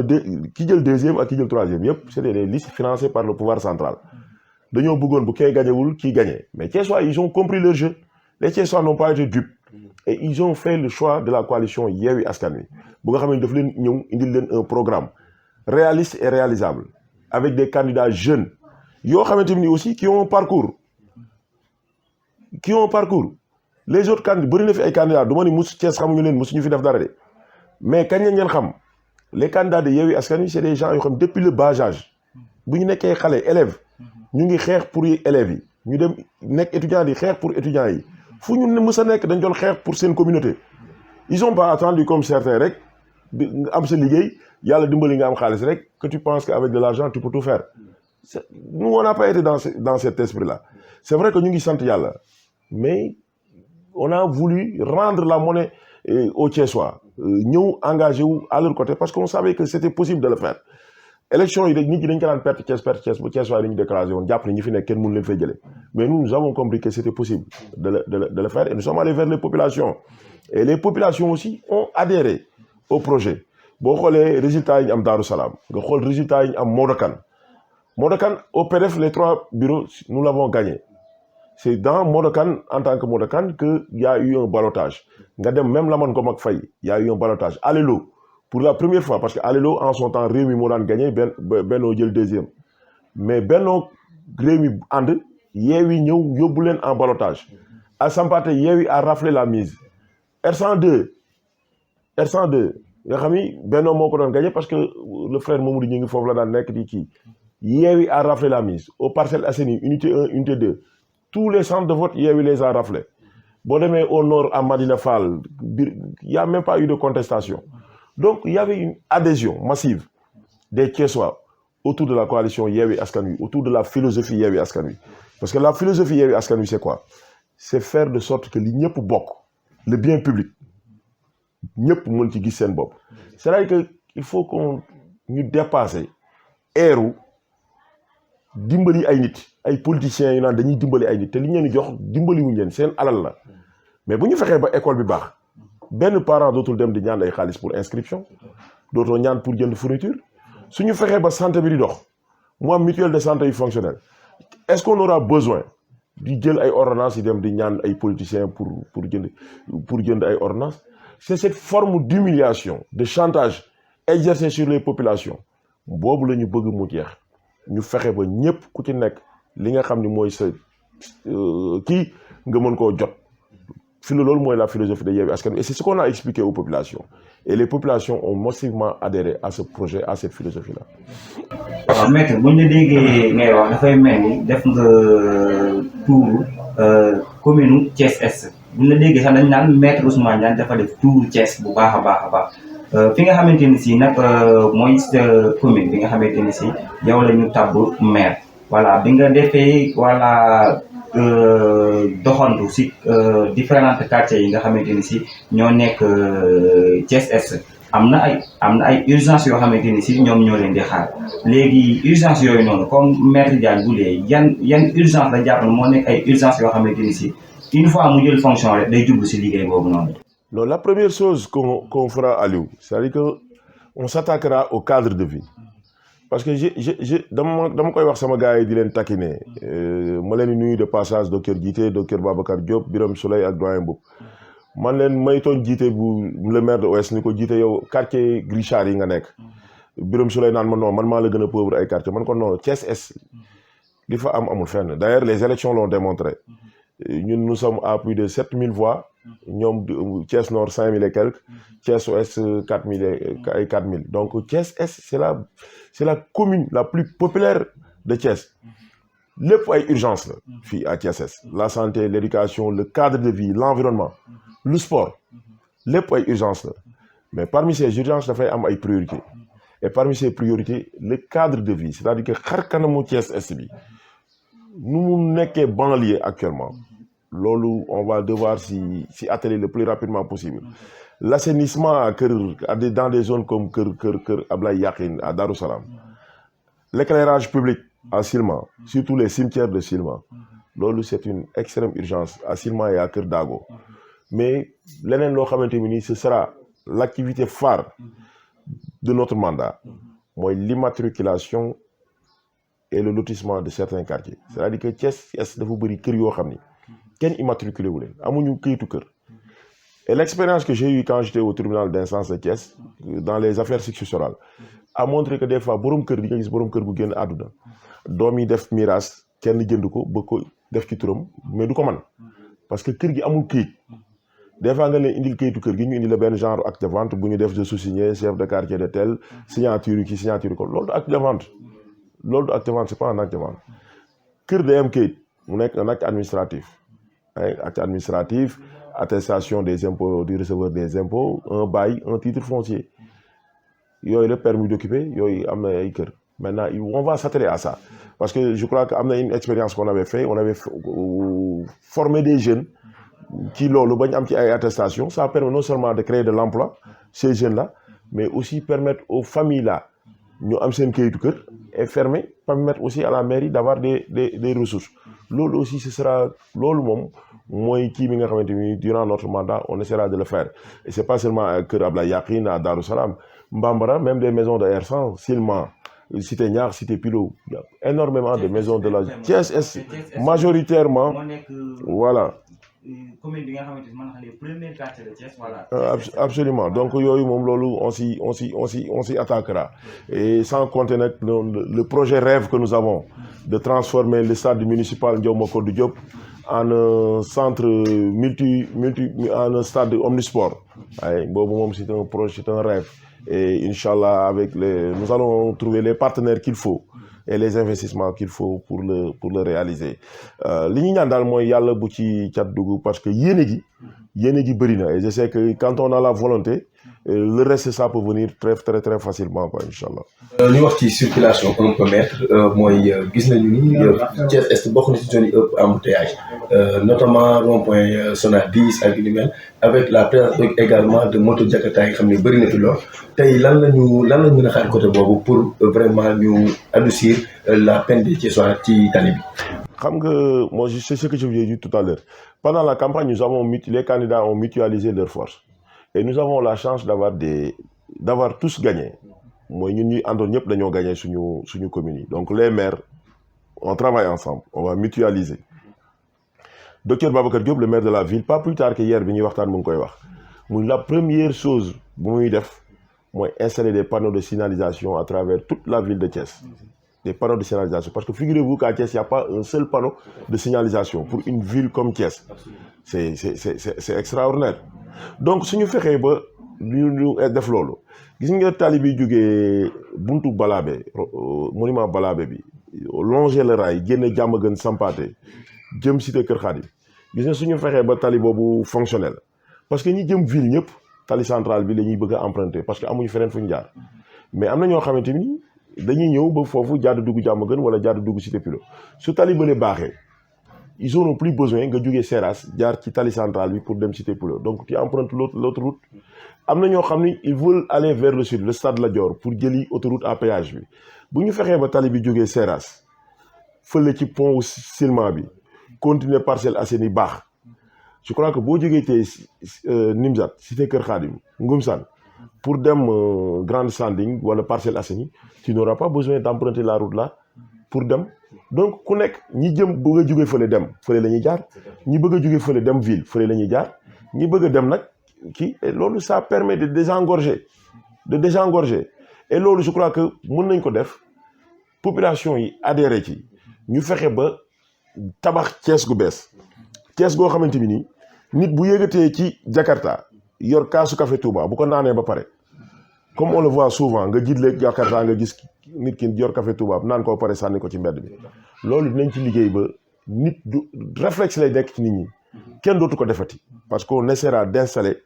qui est le deuxième ou qui est le troisième, c'était des listes financées par le pouvoir central. Dañoo bëggoon bu kay gagnewul kii gagné mais Thiessois ils ont compris leur jeu les Thiessois n'ont pas été dupes et ils ont fait le choix de la coalition Yewwi Askan Wi bu nga xam ne daf leen ñëw indil leen un programme réaliste et réalisable avec des candidats jeunes yoo xamante ni aussi qui ont un parcours les autres candidats bëri na fi ay candidats du ma ni mus Thiès xamuñu leen musuñu fi def dara de mais kañ lañ leen xam les candidats de Yewwi Askan Wi c'est des gens yoo xam depuis le bas âge bu ñu nekkee xale élèves ñu ngi xeex pour élèves yi ñu dem nekk étudiants yi xeex pour étudiants yi fu ñu mës a nekk dañ doon xeex pour seen communauté ils ont pas attendu comme certains rek nga am sa liggéey yàlla dimbali nga am xaalis rek que tu penses qu'avec de l'argent tu peux tout faire nous on n'a pas été dans cet esprit là c'est vrai que ñu ngi sant yàlla mais on a voulu rendre la monnaie aux Thiessois ñëw engagé wu à leur côté parce qu'on savait que c'était possible de le faire élection yi nit ñi dañ ko daan perte Thiès bu Thiessois yi dañu déclaré woon jàpp ne ñi fi nekk kenn mënu leen fay jëlee mais nous avons compris que c'était possible de le faire et nous sommes allés vers les populations et les populations aussi ont adhéré au projet boo xoolee résultats yi ñu am Darou Salam nga xool résultats yi ñu am Modokan au PDF les 3 bureaux nous l'avons gagné c'est dans Modokan en tant que Modokan que y a eu un ballottage nga dem même Lamane Ngom ak Faye y a eu un ballottage Alelo pour la première fois parce que Alelo en son temps Rewmi moo daan gagné Benno jël deuxième mais Benno Rewmi ànd Yewwi ñëw yóbbu leen en ballottage à Sampaate Yewwi a raflé la mise R102 nga xam ni Benno moo ko doon gagné parce que le frère Mamadou ñu ngi foofu la daan nekk di kii Yewwi a raflé la mise aux Parcelles Assainies unité 1 unité 2 tous les centres de vote Yewwi les a raflés boo demee au nord à Madina Fall il y a même pas eu de contestation. Donc, il y avait une adhésion massive des Thiessois autour de la coalition Yewwi Askan Wi, autour de la philosophie Yewwi Askan Wi. Parce que la philosophie Yewwi Askan Wi, c'est quoi? C'est faire de sorte que li ñëpp bokk, le bien public, ñëpp mën ci gis seen bopp. C'est-à-dire qu'il faut qu'on ñu dépasser eeru dimbali ay nit, ay politiciens yu naan dañuy dimbali ay nit te li ñu leen di jox dimbali wuñ leen seen alal la. Mais bu ñu fexee ba école bi baax. benn parent dootul dem di ñaan ay xaalis pour inscription dootoo ñaan pour jënd fourniture suñu fexee ba santé bi di dox mu am mutuelle de santé yu fonctionnel est-ce qu'on aura besoin di jël ay ordonnances yi dem di ñaan ay politiciens pour jënd ay ordonnances c'est cette forme d'humiliation de chantage exercé sur les populations boobu la ñu bëgg mu jeex ñu fexe ba ñëpp ku ci nekk li nga xam ni mooy sa kii nga mën koo jot la philosophie de Yewwi Askan Wi et c'est ce qu'on a expliqué aux populations et les populations ont massivement adhéré à ce projet à cette philosophie là. waaw maître bu ñu la déggee ngay wax dafay mel ni def nga tuuru commune Thiès Est bu ñu la déggee sax dañ naan maître Ousmane Diagne dafa def tuuru Thiès bu baax a baax fi nga xamante ni si nag mooy sa commune bi nga xamante ni si yow la ñu tabb maire voilà bi nga defee voilà. doxantu si différents quartiers yi nga xamante ni si ñoo nekk Thiès Est am na ay urgence yoo xamante ni si ñoom ñoo leen di xaar léegi urgence yooyu noonu comme maître Diagne bu lee yan urgence la jàpp moo nekk ay urgence yoo xamante ni si une fois mu jël fonction rek day jublu si liggéey boobu noonu. Non, la première chose qu'on fera Aliou c'est-à-dire que on s'attaquera au cadre de vie. Parce que dama koy wax sama gars yi di leen taquiner ma leen di nuyu de passage docteur Djité docteur Babacar Diop Birame Souleye ak doyen Mboup man leen may toon Djité bu le maire de Ouest ni ko Djité yow quartier Grichard yi nga nekk Birame Souleye naan ma non man maa la gën a pauvre ay quartier man ko non Thiès Est li fa amul fenn d'ailleurs les élections l'ont démontré ñun nous sommes à plus de 7000 voix ñoom Thiès Nord 5000 et quelques Thiès Ouest 4000 et 4000 donc Thiès Est c'est la commune la plus populaire de Thiès lépp ay urgence la fii à Thiès la santé l'éducation le cadre de vie l'environnement le sport lépp ay urgence la mais parmi ces urgences dafay am ay priorités et parmi ces priorités le cadre de vie c'est-à-dire que xar kanamu Thiès Est bi nu mu nekkee banlieue actuellement loolu on va devoir s'y atteler le plus rapidement possible l'assainissement à dans des zones comme kër Ablaye Yakhine à Darou Salam l'éclairage public à Silma surtout les cimetières de Silma loolu c'est une extrême urgence à Silma et à Kër Dago mais leneen loo xamante ni ce sera l'activité phare de notre mandat mooy l'immatriculation et le lotissement de certains quartiers c'est-à-dire que Thiès Est dafa bëri kër yoo xam ni kenn immatriculé wu leen amuñu këyitu kër et l'expérience que j'ai eue quand j'étais au tribunal d'instance de Thiès dans les affaires successorales a montré que des fois borom kër di nga gis borom kër gu génn àdduna doom yi def miraas kenn jënd ko ba ko def ci turam mais du ko man parce que kër gi amul këyit des fois nga leen indil këyitu kër gi ñu indi la benn genre acte de vente bu ñu def de sous-signé chef de quartier de tel signature ki signature ko loolu du acte de vente loolu du acte de vente c'est pas un acte de vente kër day am këyit mu nekk un acte administratif ay acte administratif attestation des impôts du receveur des impôts un bail un titre foncier yooyu le permis d'occuper yooyu am na ay kër maintenant on va s'atteler à ça parce que je crois que am na une expérience qu'on avait fait on avait formé des jeunes ci loolu bañ am ci ay attestation ça permet non seulement de créer de l'emploi ces jeunes là mais aussi permettre aux familles là ñu am seen kayitu kër et permettre aussi à la mairie d'avoir des ressources loolu aussi ce sera loolu moom mooy kii bi nga xamante ni durant notre mandat on essaiera de le faire et c'est pas seulement à Kër Ablaye Yakhine à Darou Salam Mbambara même des maisons de R100 Silma Cité Niar Cité Pilot il y a énormément de maisons de la Thiès Est majoritairement voilà commune bi nga xamante ni man les premiers quartiers de Thiès voilà. Absolument donc yooyu moom loolu on s'y attaquera et sans compter nag le projet rêve que nous avons de transformer le stade municipal Ndiaw Macodou Diop en un centre en un stade omnisport ay boobu moom c'est un projet c'est un rêve et inchallah avec nous allons trouver les partenaires qu'il faut et les investissements qu'il faut pour le réaliser li ñu ñaan daal mooy yàlla bu ci cat dugg parce que yéene gi bëri na et je sais que quand on a la volonté le reste ça peut venir très très très facilement quoi inchallah. ñu wax ci circulation un peu maître mooy gis nañu ni Thiès Est bokk na ci zone yi ëpp embouteillage notamment rond-point Sonadis ak yu mel avec la présence également de moto Jakarta yi nga xam ne bëri na fi lool tey lan lañ mën a xaar côté boobu pour vraiment ñu adoucir la peine des Thiessois ci tali bi. xam nga moi c'est ce que je vous ai dit tout à l'heure pendant la campagne les candidats ont mutualisé leurs forces et nous avons la chance d'avoir tous gagné mooy ñun ñuy àndoon ñëpp dañoo gagné suñu communes yi donc les maires on travaille ensemble on va mutualiser docteur Babacar Diop le maire de la ville pas plus tard que hier bi ñuy waxtaan mu ngi koy wax muy la première chose bu muy def mooy installer des panneaux de signalisation à travers toute la ville de Thiès des panneaux de signalisation parce que figurez-vous qu'à Thiès il n'y a pas un seul panneau de signalisation pour une ville comme Thiès c'est extraordinaire donc suñu fexee ba ñu def loolu gis nga tali bi jógee buntu Balabé monument Balabé bi longer le rail génne Diamaguène Sampaate jëm cité Kër Khadim gis nga suñu fexee ba tali boobu fonctionnel parce que ñi jëm ville ñëpp tali centrale bi la ñuy bëgg a emprunter parce que amuñu feneen fu ñu jaar mais am na ñoo xamante ni dañuy ñëw ba foofu jàdd dugg Diamaguène wala jàdd dugg cité Pilot su tali bële baaxee ils n'auront plus besoin nga jógee Seras jaar ci tali centrale bi pour dem cité Pilot donc tu empruntes l'autre route am na ñoo xam ni ils veulent aller vers le sud le stade Lat Dior pour jëli autoroute à péage bi bu ñu fexee ba tali bi jógee Seras fële ci pont Silma bi continuer Parcelles Assainies baax je crois que boo jógee tey Nimzat cité Kër Khadim Ngoumsane pour dem Grande Sanding wala Parcelles Assainies tu n'auras pas besoin d'emprunter la route là pour dem donc ku nekk ñi bëgg a jóge fële dem fële la ñuy jaar ñi bëgg a jóge fële dem ville fële la ñuy jaar ñi bëgg a dem nag kii et loolu ça permet de désengorger et loolu je crois que mën nañ ko def population yi adhéré ci ñu fexe ba tabax Thiès gu bees Thiès goo xamante ni nii nit bu yëgatee ci Jakarta yor kaasu café Touba bu ko naanee ba pare comme on le voit souvent nga jiitle Jakarta nga gis nit ki yor café tubaab naan koo pare sànni ko ci mbedd bi loolu dinañ ci liggéey ba nit du réflexe lay nekk ci nit ñi kenn dootu ko defati parce qu'on essaiera d'installer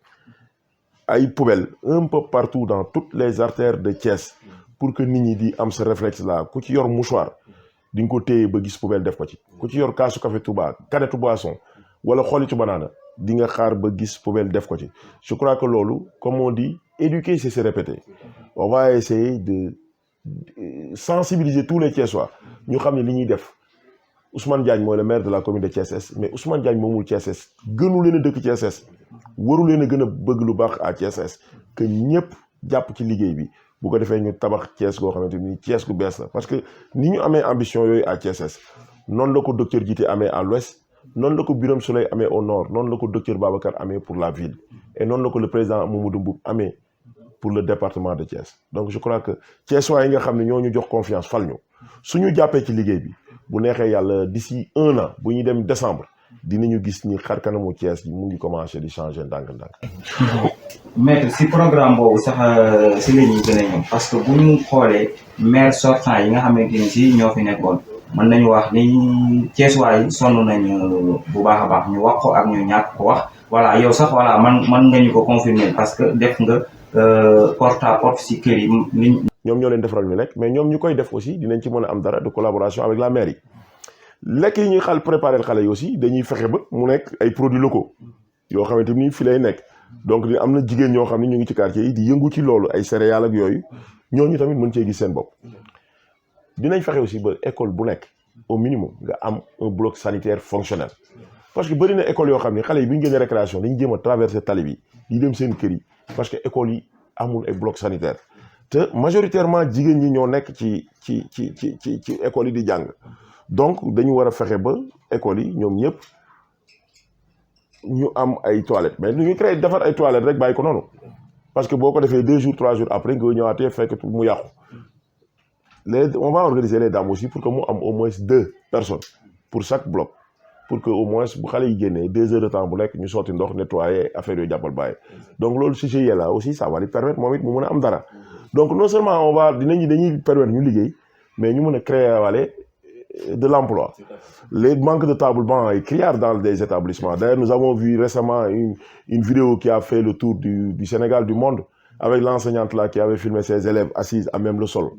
ay poubelles un peu partout dans toutes les artères de Thiès pour que nit ñi di am ce réflexe là ku ci yor mouchoir di nga ko téye ba gis poubelle def ko ci ku ci yor kaasu café Touba canette boisson wala xolitu banana di nga xaar ba gis poubelle def ko ci je crois que loolu comme on dit éduquer c'est se répéter on va essayer de sensibiliser tous les Thiessois ñu xam ne li ñuy def Ousmane Diagne mooy le maire de la commune de Thiès Est mais Ousmane Diagne moomul Thiès Est gënu leen a dëkk Thiès Est waru leen a gën a bëgg lu baax à Thiès Est que ñëpp jàpp ci liggéey bi bu ko defee ñu tabax Thiès goo xamante ni Thiès gu bees la parce que ni ñu amee ambition yooyu à Thiès Est noonu la ko docteur Djité amee à l'ouest noonu la ko Birame Souleye amee au nord noonu la ko docteur Babacar amee pour la ville et noonu la ko le président Mamadou Mboup amee pour le département de Thiès donc je crois que Thiessois yi nga xam ne ñoo ñu jox confiance fal ñu suñu jàppee ci liggéey bi bu neexee yàlla d'ici 1 an bu ñuy dem décembre dinañu gis ni xar kanamu Thiès yi mu ngi commencé di changer ndànk-ndànk. maître si programme boobu sax si la ñuy gën a ñëw parce que bu ñu xoolee maire sortant yi nga xamante ni si ñoo fi nekkoon mën nañu wax ni Thiessois yi sonn nañu bu baax a baax ñu wax ko ak ñu ñàkk ko wax voilà yow sax voilà man nga ñu ko confirmer parce que def nga porte à porte si kër yi ñoom ñoo leen defaral ñu lekk mais ñoom ñu koy def aussi dinañ ci mën a am dara de collaboration avec la mairie lekk yi ñuy préparer xale yi aussi dañuy fexe ba mu nekk ay produits locaux yoo xamante ni fi lay nekk donc am na jigéen ñoo xam ne ñu ngi ci quartier yi di yëngu ci loolu ay céréales ak yooyu ñooñu tamit mën cee gis seen bopp. dinañ fexe aussi ba école bu nekk au minimum nga am un bloc sanitaire fonctionnel parce que bëri na école yoo xam ne xale yi bu ñu génnee récréation dañu jéem a traverser tali bi di dem seen kër yi parce que école yi amul ay bloc sanitaire te majoritairement jigéen ñi ñoo nekk ci école yi di jàng donc dañu war a fexe ba école yi ñoom ñëpp ñu am ay toilettes mais ñu créé defar ay toilettes rek bàyyi ko noonu parce que boo ko defee 2 jours 3 jours après nga ñëwaatee fekk mu yàqu on va organiser les dames aussi pour que mu am au moins 2 personnes pour chaque bloc pour que au moins bu xale yi génnee 2 heures de temps bu nekk ñu sotti ndox nettoyer affaire yooyu jàppal bàyyi donc loolu si GIE là aussi ça va lui permettre moom it mu mën a am dara donc non seulement on va dañuy permettre ñu liggéey mais ñu mën a créer wale de l'emploi. Les manques de table-bancs et criards dans des établissements. D'ailleurs, nous avons vu récemment une vidéo qui a fait le tour du Sénégal, du monde, avec l'enseignante là qui avait filmé ses élèves assises à même le sol.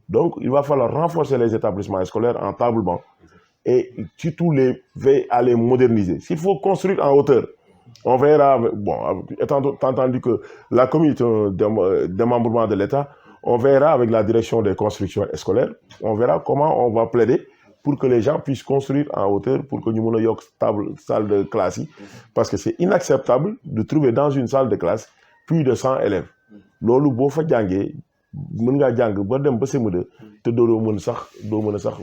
Donc, il va falloir renforcer les établissements scolaires en table-banc et surtout les veiller à les moderniser. S'il faut construire en hauteur, on verra, bon, étant entendu que la commune est un démembrement de l'État, on verra avec la direction des constructions scolaires, on verra comment on va plaider pour que les gens puissent construire en hauteur, pour que nous ayons une salle de classe. Parce que c'est inacceptable de trouver dans une salle de classe plus de 100 élèves. Lolu bo fa jangé mën nga jang ba dem ba CM2 te do mën sax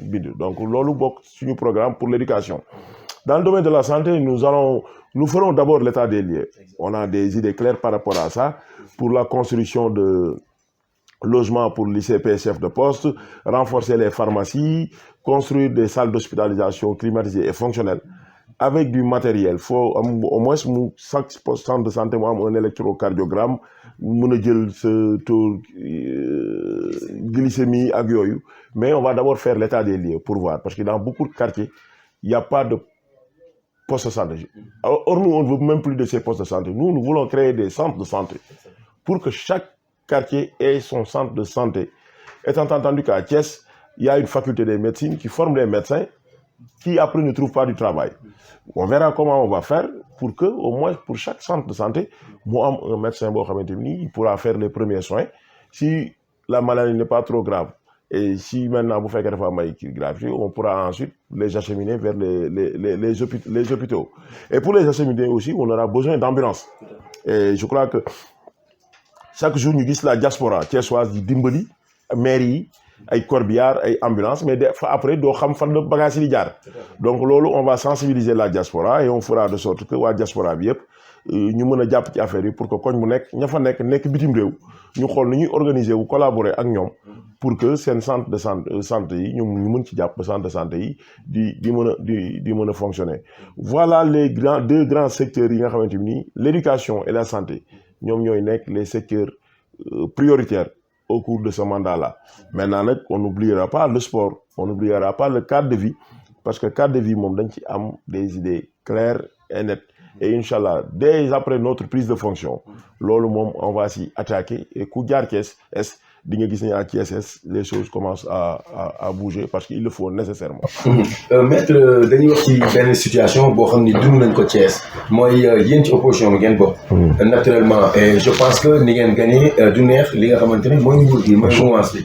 bind. Donc lolu bok suñu programme pour l'éducation. Dans le domaine de la santé, nous ferons d'abord l'état des lieux. On a des idées claires par rapport à ça pour la construction de logements pour l'ICP chef de poste, renforcer les pharmacies, construire des salles d'hospitalisation climatisées et fonctionnelles avec du matériel. Il faut au moins chaque centre de santé un électrocardiogramme, ce taux glycémie ak yoyu. Mais on va d'abord faire l'état des lieux pour voir parce que dans beaucoup de quartiers, il n'y a pas de poste de santé. Or nous, on ne veut même plus de ces postes de santé. Nous voulons créer des centres de santé pour que chaque quartier ait son centre de santé. Étant entendu qu'à Thiès, il y a une faculté de médecine qui forme les médecins qui après ne trouvent pas du travail. On verra comment on va faire pour que, au moins pour chaque centre de santé, un médecin il pourra faire les premiers soins. Si la maladie n'est pas trop grave et si maintenant vous faites une maladie qui est grave, on pourra ensuite les acheminer vers les hôpitaux. Et pour les acheminer aussi, on aura besoin d'ambulances. Et je crois que chaque jour, nous avons la diaspora, Thiessoise, di dimbali, mairie, ay corbillard, ay ambulance, mais après, nous savons faire le bagage di jaar. Donc, on va sensibiliser la diaspora et on fera de sorte que la diaspora, nous pouvons faire des affaires pour que quand nous sommes bitim rew, ñu xol ni ñuy organiser ou collaborer ak ñom pour que sen centre de santé yi ñu mën ci japp centre de santé yi di mëna fonctionner. Voilà les deux grands secteurs yi nga xamanteni l'éducation et la santé ñom ñoy nek les secteurs prioritaires au cours de ce mandat-là. Maintenant, on n'oubliera pas le sport, on n'oubliera pas le cadre de vie, parce que le cadre de vie, on a des idées claires et nettes. Et Inch'Allah, dès après notre prise de fonction, on va s'y attaquer. Et Koudiar Kies, les choses commencent à bouger parce qu'il le faut nécessairement. Maître, dañuy wax ci benn situation boo xam ni dund nañ ko Thiès mooy yéen ci opposition bi ngeen bokk. Naturellement et je pense que ni ngeen gagné du neex li nga xamante ne mooy nguur gi mooy mouvance bi.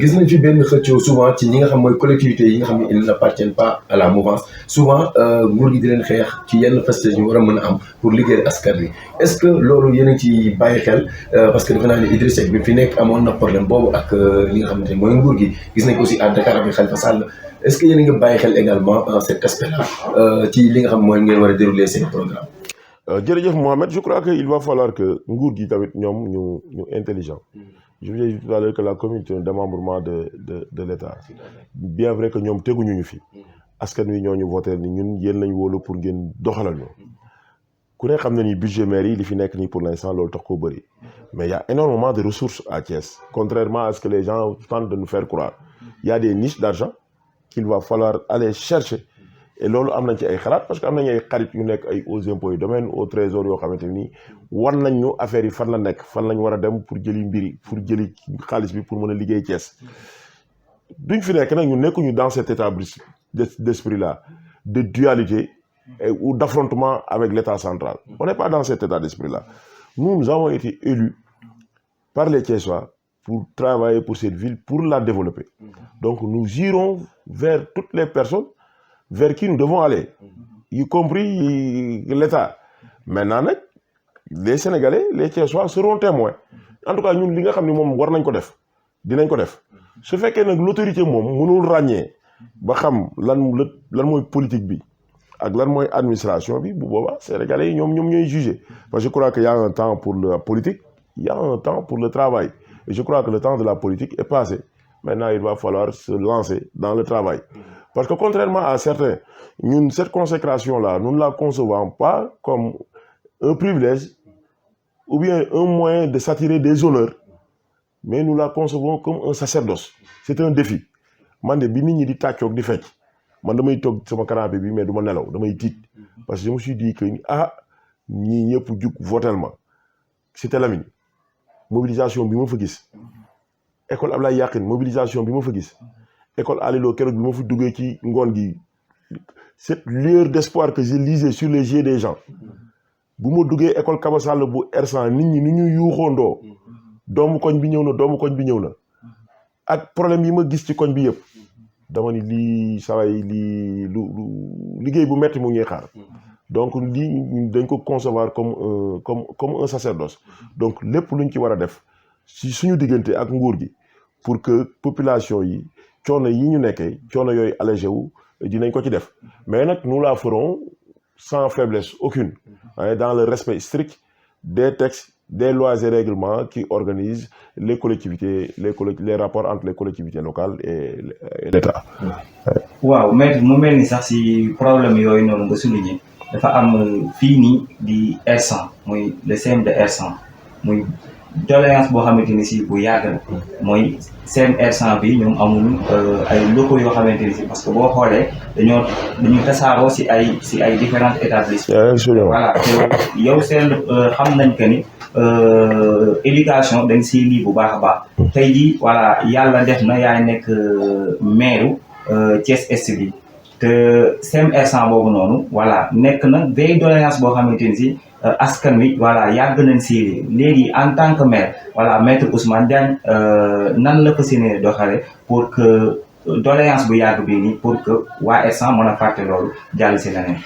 Gis nañ fi benn xëccoo souvent ci ñi nga xam mooy collectivités yi nga xam ne ils n'appartiennent pas à la mouvance souvent nguur gi di leen xeex ci yenn festes ñu war a mën a am pour liggéeyal askan wi est-ce que loolu yéen a ci bàyyi xel parce que defe naa ne Idrissa Seck bi fi nekk amoon na problème boobu ak li nga xamante ne mooy nguur gi gis nañ ko aussi à Dakar avec Khalifa Sall est-ce que yéen a ngi bàyyi xel également cet aspect-là ci li nga xam mooy ngeen war a dérouler seen programme. Jërëjëf Mohamed, je crois qu'il va falloir que nguur gi tamit ñoom ñu intelligent. Je vous ai dit tout à l'heure que la commune est un démembrement de l'État. Bien vrai que ñoom teguñu ñu fi askan wi ñoo ñu voté ni ñun yéen lañ wóolu pour ngeen doxalal ñu. Ku ne xam na ni budget maire yi li fi nekk nii pour l'instant loolu tax koo bëri mais il y a énormément de ressources à Thiès contrairement à ce que les gens tentent de nous faire croire. Il y a des niches d'argent qu'il va falloir aller chercher et loolu am nañ ci ay xalaat parce que am nañ ay xarit yu nekk ay aux impôts yu domaine au trésor yoo xamante ni war nañ ñu affaire yi fan la nekk fan lañ war a dem pour jëli mbiri pour jëli xaalis bi pour mën a liggéey Thiès duñ fi nekk nag ñu nekkuñu dans cet état d'esprit là de dualité ou d'affrontement avec l'État central. On n'est pas dans cet état d'esprit-là. Nous avons été élus par les Thiessois pour travailler pour cette ville, pour la développer. Donc nous irons vers toutes les personnes vers qui nous devons aller, y compris l'État. Maintenant, les Sénégalais, les Thiessois seront témoins. En tout cas, nous, li nga xam ne moom war nañ ko def dinañ ko def su fekkee nag l'autorité moom mënul ràññee ba xam lan mooy politique bi ak lan mooy administration bi bu boobaa Sénégalais yi ñoom ñooy juger parce que je crois qu'il y a un temps pour la politique il y a un temps pour le travail et je crois que le temps de la politique est passé maintenant il va falloir se lancer dans le travail parce que contrairement à certains ñun cette consécration là nous ne la concevons pas comme un privilège ou bien un moyen de s'attirer des honneurs mais nous la concevons comme un sacerdoce c'est un défi man de bi nit ñi di tàccoog di fecc man damay toog sama canapé bi mais du ma nelaw damay tiit parce que je me suis dit que ñii ñëpp jug votel ma Cité Lamine mobilisation bi ma fa gis école Ablaye Yakhine mobilisation bi ma fa gis école Alilo keroog bi ma fa duggee ci ngoon gi cette lueur d'espoir que je lisais sur les yeux des gens bu ma duggee école Kaba Sall bu R100 nit ñi ni ñu yuuxoondoo doomu koñ bi ñëw na ak problème yi ma gis ci koñ bi yëpp dama ni lii saway lii lu liggéey bu metti mu ñuy xaar donc lii dañ ko concevoir comme un sacerdoce donc lépp luñ ci war a def si suñu diggante ak nguur gi pour que population yi coono yi ñu nekkee coono yooyu allégé wu dinañ ko ci def mais nag nous la ferons sans faiblesse aucune dans le respect strict des textes des lois et règlements qui organisent les collectivités, les rapports entre les collectivités locales et l'État. waaw maître mu mel ni sax si problème yooyu noonu nga souligné dafa am fii nii di R100 muy le CM de R100 muy doléance boo xamante ni si bu yàgg la mooy CM R100 bi ñoom amuñu ay locaux yoo xamante ni si parce que boo xoolee dañu tasaaroo si ay différents établissements. Voilà te yow seen xam nañ que ni éducation dañ siy lii bu baax a baax. tey jii voilà yàlla def na yaay nekk maire Thiès Est bi te CM R100 boobu noonu voilà nekk na vieille doléance boo xamante ni si. askan wi voilà yàgg nañ si léegi en tant que maire voilà maître Ousmane Diagne nan la fas yéene doxale pour que doléance bu yàgg bii nii pour que waa R100 mën a fàtte loolu jàll si leneen.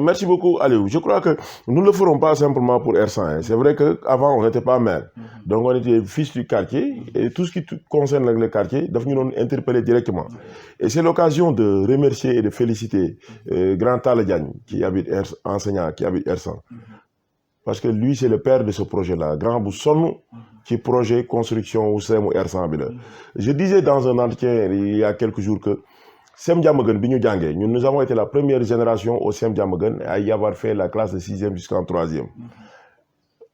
Merci beaucoup Aliou. Je crois que nous ne le ferons pas simplement pour R100. C'est vrai qu'avant on n'était pas maire. Donc on était fils du quartier et tout ce qui concerne le quartier, nous nous interpeller directement. Et c'est l'occasion de remercier et de féliciter Grand Talla Diagne qui habite enseignant qui habite R100. Parce que lui c'est le père de ce projet-là. Grand Bousson qui projet construction au CEM R100. Je disais dans un entretien il y a quelques jours que CEM Diamaguène bi ñu jàngee ñun nous avons été la première génération au CEM Diamaguène à y avoir fait la classe de 6e jusqu'en 3e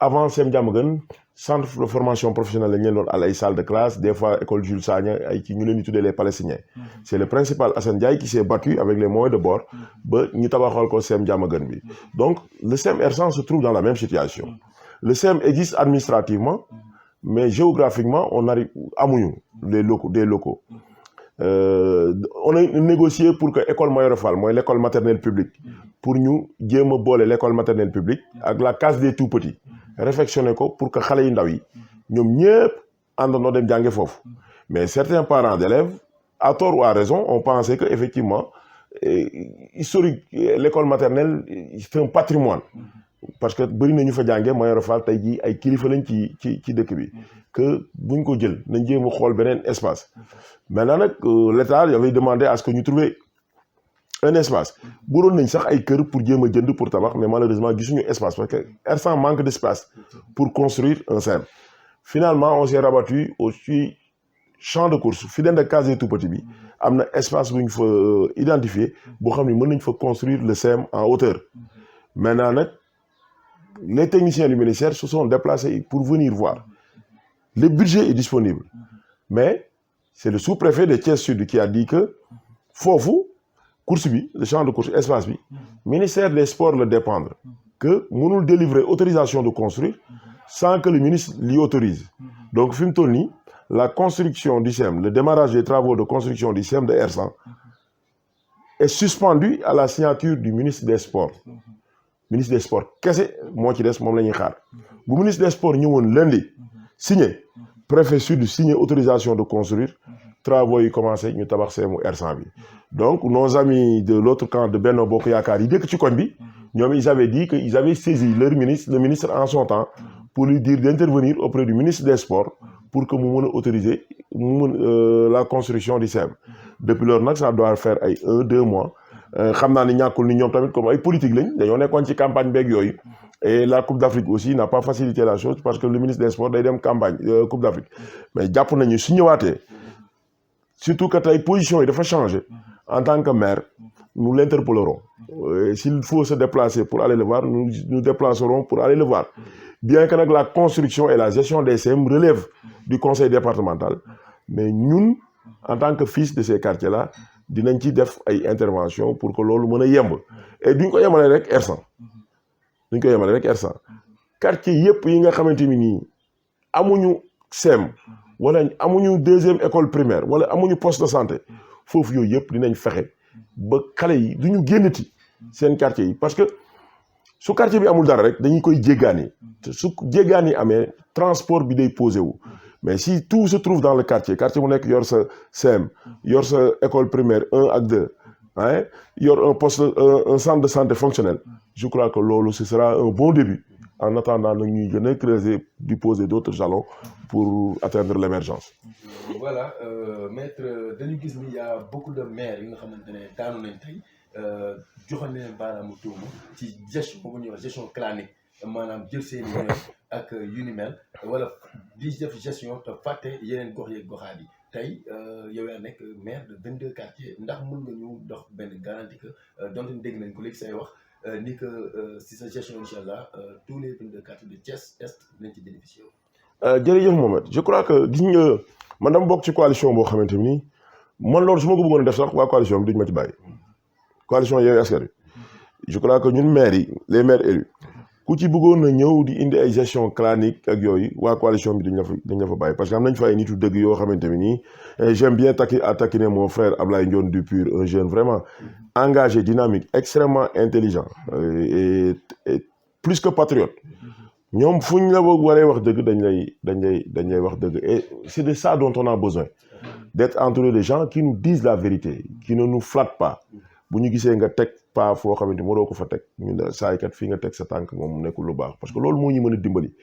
avant CEM Diamaguène centre de formation professionnelle lañ leen doon à ay salle de classe des fois école Jules Sagna ay ci ñu leen di tuddee les Palestiniens. C'est le principal Assane Ndiaye qui s'est battu avec les moyens de bord ba ñu tabaxal ko CEM Diamaguène bi. Donc le CEM R100 se trouve dans la même situation. Le CEM existe administrativement mais géographiquement on arrive amuñu des locaux. On a négocié pour que école Mayoro Fall mooy l'école maternelle publique pour ñu jéem a boole l'école maternelle publique ak la case des tout petits réfectionné ko pour que xale yu ndaw yi ñoom ñëpp àndandoo dem jànge foofu. Mais certains parents d'élèves à tort ou à raison ont pensé que effectivement historique l'école maternelle c'est un patrimoine parce que bëri na ñu fa jànge Mayoro Fall tey jii ay kilifa lañ ci dëkk bi que buñ ko jël nañ jéem a xool beneen espace. Maintenant nag l'État avait demandé à ce que ñu trouver un espace buroon nañ sax ay kër pour jéem a jënd pour tabax mais malheureusement gisuñu espace parce que R100 manque d'espace pour construire un CEM. Finalement on s'est rabattu au champ de course fidèle de case tout petit bi am na espace bu ñu fa identifié boo xam ne mën nañ fa construire le CEM en hauteur. Maintenant nag les techniciens du ministère se sont déplacés pour venir voir. Le budget est disponible mais c'est le sous-préfet de Thiès Sud qui a dit que foofu course bi le champ de course espace bi ministère des sports le dépendre que mënul délivrer autorisation de construire sans que le ministre l'y autorise. Donc fi mu toll nii la construction du CEM le démarrage des travaux de construction du CEM de R100 est suspendu à la signature du ministre des sports. Ministre des sports kese moo ci des moom la ñuy xaar bu ministre des sports ñëwoon lundi signé préfet sud signé autorisation de construire travaux yi commencé ñu tabax CEM R100 bi. Donc nos amis de l'autre camp de Benno Bokk Yaakaar yi dëkk ci koñ bi ñoom ils avaient dit que ils avaient saisi leur ministre le ministre en son temps pour lui dire d'intervenir auprès du ministre des sports pour que mu mën a autoriser mu mën la construction du CEM. Depuis lors nag ça doit faire ay 1-2 mois. Xam naa ni ñàkkul ni ñoom tamit comme ay politique lañ dañoo nekkoon ci campagne beeg yooyu et la Coupe d'Afrique aussi n'a pas facilité la chose parce que le ministre des sports day dem campagne Coupe d'Afrique mais jàpp nañu su ñëwaatee surtout que tey position yi dafa changer en tant que maire nous l'interpellerons. S'il faut se déplacer pour aller le voir nous déplacerons pour aller le voir bien que nag la construction et la gestion des CEM relèvent du conseil départemental mais ñun en tant que fils de ces quartiers là dinañ ci def ay intervention pour que loolu mën a yemb et duñ ko yemale rek R100 quartier yëpp yi nga xamante ni nii amuñu CEM wala amuñu deuxième école primaire wala amuñu poste de santé foofu yooyu yëpp dinañ fexe ba xale yi duñu génnati seen quartier yi parce que su quartier bi amul dara rek dañuy koy jéggaani su jéggaani amee transport bi day posé wu. Mais si tout se trouve dans le quartier bu nekk yor sa CEM yor sa école primaire 1 ak 2 hein yor un poste un centre de santé fonctionnel je crois que loolu ce sera un bon début en attendant nag ñuy gën a creuser di poser d'autres jalons pour atteindre l'émergence. Voilà maître dañu gis ni y a beaucoup de maires yi nga xamante ne daanu nañ tey joxoon leen baaraamu tuuma ci gestion boobu ñuy wax gestion clanique maanaam jël seen i ak yu ni mel wala di def gestion te fàtte yeneen gox yeeg goxaat yi tey yow yaa nekk maire de 22 quartiers ndax mën nga ñu dox benn garantie que donte dégg nañ ko léegi say wax ni que si sa gestion incha allah tous les 22 quartiers de Thiès Est nañ ci bénéficier wu. jërëjëf Mohamed je crois que gis nga man dama bokk ci coalition boo xamante ni man loolu su ma ko bëggoon a def sax waa coalition bi duñ ma ci bàyyi coalition Yewwi Askan Wi je crois que ñun maires yi les maires élus ku ci bëggoon na ñëw di indi ay gestion clanique ak yooyu waa coalition bi dañ la fa bàyyi parce que am nañ fa ay nitu dëgg yoo xamante ni nii j'aime bien taquiner mon frère Ablaye Ndione du PUR un jeune vraiment engagé dynamique extrêmement intelligent et plus que patriote ñoom fu ñu la waree wax dëgg dañ lay wax dëgg et c'est de ça dont on a besoin d'être entouré de gens qui nous disent la vérité qui ne nous flattent pas bu ñu gisee nga teg pas foo xamante moo doo ko fa teg ñu ne saa kat fii nga teg sa tànk moom nekkul lu baax parce que loolu moo ñu mën a dimbali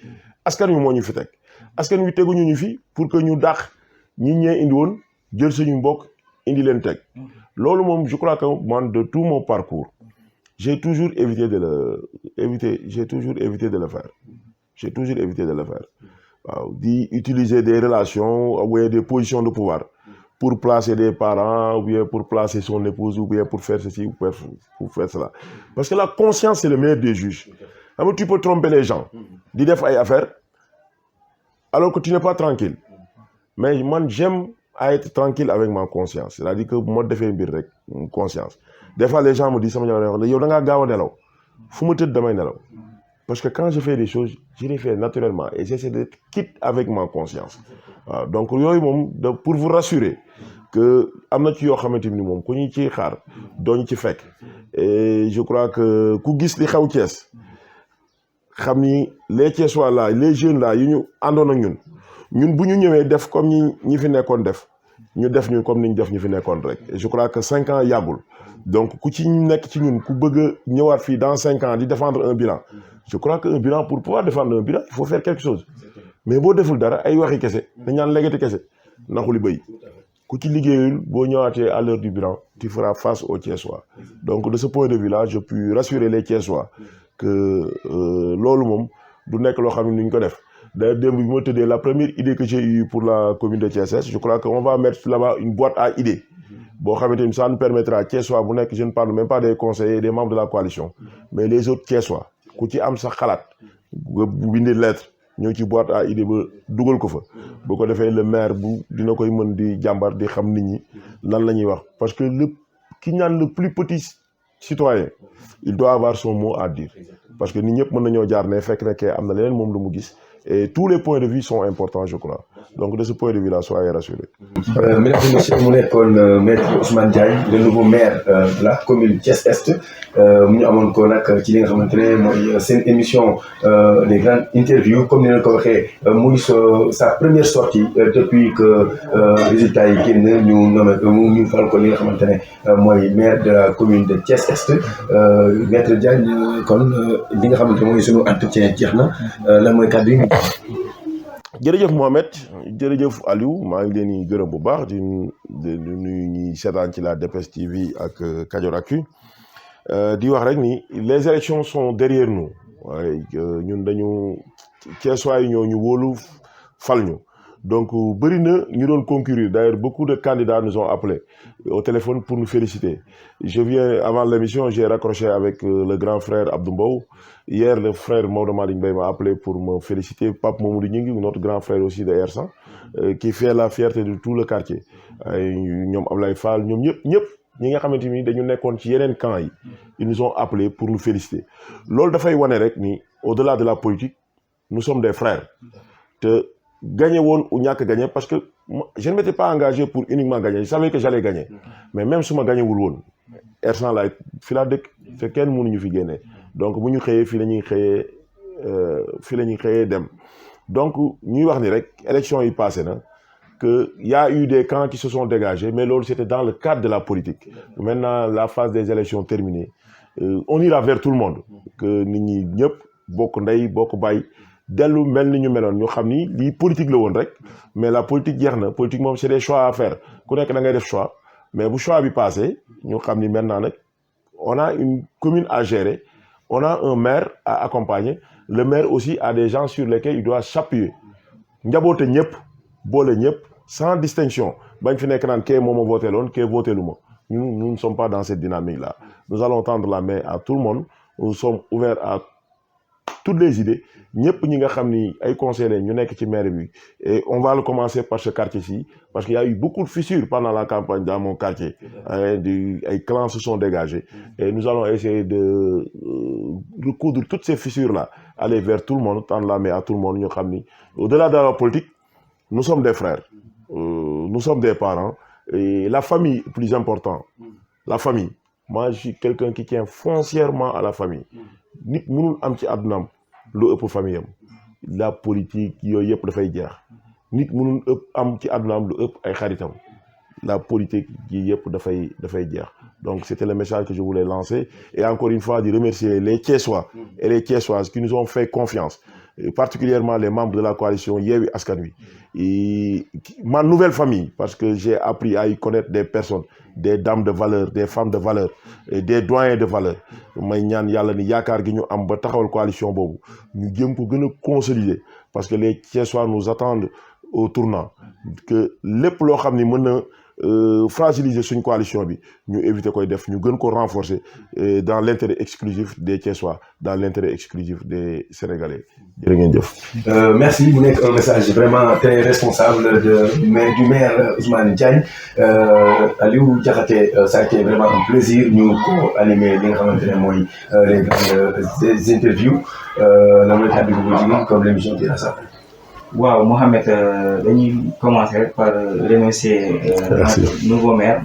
askan wi moo ñu fi teg askan wi teguñu ñu fi pour que ñu dàq ñi ñee indi woon jël suñu mbokk indi leen teg loolu moom je crois que man de tout mon parcours j'ai toujours évité de le faire waaw di utiliser des relations ou bien des positions de pouvoir pour placer des parents ou bien pour placer son épouse ou bien pour faire ceci ou pour faire cela parce que la conscience c'est le meilleur des juges xam nga tu peux tromper les gens di def ay affaires alors que tu n'es pas tranquille mais man j'aime à être tranquille avec ma conscience c'est-à-dire que bu ma defee mbir rek conscience des fois les gens me disent sama jabar yow da ngaa gaaw a nelaw fu ma tëdd damay nelaw parce que quand je fais des choses je les fais naturellement et j'essaie d'être quitte avec ma conscience waaw donc yooyu moom pour vous rassurer que am na ci yoo xamante ni moom ku ñu ciy xaar dooñu ci fekk et je crois que ku gis li xew Thiès xam ni les Thiessois là les jeunes là yu ñu àndoon ak ñun bu ñu ñëwee def comme ñi fi nekkoon def ñu def ñu comme ni ñu def ñu fi nekkoon rek et je crois que 5 ans yàggul donc ku ci nekk ci ñun ku bëgg a ñëwaat fii dans 5 ans di défendre un bilan je crois que un bilan pour pouvoir défendre un bilan il faut faire quelque chose mais boo deful dara ay waxi kese dañ naan léegati kese naxuli bëy ku ci liggéeyul boo ñëwaatee à l'heure du bilan tu feras face aux Thiessois donc de ce point de vue là je peux rassurer les Thiessois que loolu moom du nekk loo xam ne ñu ko def d'ailleurs démb bi ma tëddee la première idée que j'ai eue pour la commune de Thiès je crois que on va mettre là-bas une boîte à idées boo xamante ni ça nous permettra Thiessois bu nekk je ne parle même pas des conseillers des membres de la coalition mais les autres Thiessois ku ci am sa xalaat bu bindi lettre ñëw ci boîte à idées ba dugal ko fa boo ko defee le maire bu dina koy mën di jàmbar di xam nit ñi lan la ñuy wax parce que ki ñaan le plus petit citoyen il doit avoir son mot à dire parce que nit ñëpp mën nañoo jaar ne fekk nekkee am na leneen moom lu mu gis et tous les points de vue sont importants je crois donc de ce point de vue là soyez rassurés. Mesdames et messieurs mu nekkoon maître Ousmane Diagne le nouveau maire de la commune Thiès Est mu ñu amoon ko nag ci li nga xamante ne mooy seen émission les grandes interviews comme ni leen ko waxee muy sa première sortie depuis que résultats yi génn ñu nommé ñu fal ko li nga xamante ne mooy maire de la commune de Thiès Est maître Diagne kon li nga xamante ne mooy sunu entretien jeex na lan mooy kàddu yi. jërëjëf Mohamed jërëjëf Aliou maa ngi leen di gërëm bu baax di nuyu ñi seetaan ci la DPS TV ak Kajooractu di wax rek ni les élections sont derrière nous waaye ñun dañu Thiessois yi ñoo ñu wóolu fal ñu donc bëri na ñu doon concourir d'ailleurs beaucoup de candidats nous ont appelés au téléphone pour nous féliciter je viens avant l'émission j'ai raccroché avec le grand frère Abdou Mbow hier le frère Maodo Malick Mbaye m'a appelé pour me féliciter Pape Mamadou Gningue notre grand frère aussi de R100 qui fait la fierté de tout le quartier ñoom Ablaye Fall ñoom ñëpp ñi nga xamante ni dañu nekkoon ci yeneen camp yi ils nous ont appelés pour nous féliciter loolu dafay wane rek ni au-delà de la politique nous sommes des frères te gagné woon ou ñàkk gagné parce que je ne m'étais pas engagé pour uniquement gagner je savais que j'allais gagner mais même su ma gagné wul woon R100 laay fi laa dëkk te kenn mënuñu fi génnee donc bu ñu xëyee fii la ñuy xëyee dem donc ñuy wax ni rek élection yi passé na que y a eu des camps qui se sont dégagés mais loolu c'était dans le cadre de la politique maintenant la phase des élections terminée on ira vers tout le monde que nit ñi ñëpp bokk ndey bokk bàyyi dellu mel ni ñu meloon ñu xam ni lii politique la woon rek mais la politique jeex na politique moom c'est des choix à faire ku nekk da ngay def choix mais bu choix bi passé ñu xam ni maintenant nag on a une commune à gérer on a un maire à accompagner le maire aussi a des gens sur lesquels il doit s'appuyer njaboote ñëpp boole ñëpp sans distinction bañ fi nekk naan kee moom a voté loon kee voté lu ma nous ne sommes pas dans cette dynamique là nous allons tendre la main à tout le monde nous sommes ouverts à toutes les idées ñëpp ñi nga xam ni ay conseillers ñu nekk ci maire bi et on va le commencer par ce quartier-ci parce qu'il y a eu beaucoup de fissures pendant la campagne dans mon quartier ay clans se sont dégagés et nous allons essayer de recoudre toutes ces fissures là aller vers tout le monde tendre la main à tout le monde ñu xam ni au-delà de la politique nous sommes des frères nous sommes des parents et la famille est plus important la famille moi je suis quelqu'un qui tient foncièrement à la famille nit mënul am ci àddunaam lu ëpp famille am la politique yooyu yëpp dafay jeex nit mënul am ci àddunaam lu ëpp ay xaritam la politique yi yëpp dafay jeex donc c'était le message que je voulais lancer et encore une fois di remercier les Thiessois et les Thiessoises qui nous ont fait confiance et particulièrement les membres de la coalition Yewwi Askan Wi et ma nouvelle famille parce que j'ai appris à y connaître des personnes des dames de valeur des femmes de valeur et des doyens de valeur may ñaan yàlla ni yaakaar gi ñu am ba taxawal coalition boobu ñu jëm ko gën a consolider parce que les Thiessois nous attendent au tournant que lépp loo xam ni mën na fragiliser suñ coalition bi ñu éviter koy def ñu gën ko renforcer dans l'intérêt exclusif des Thiessois dans l'intérêt exclusif des Sénégalais jërë ngeen jëf. Merci mu nekk un message vraiment très responsable du maire Ousmane Diagne Aliou Diakhaté ça a été vraiment un plaisir ñu ko animer li nga xamante ne mooy les grandes interviews lan mooy kàddu gi bu comme l'émission tire à sa fin. waaw Mohamed dañuy commencer par remercier notre nouveau maire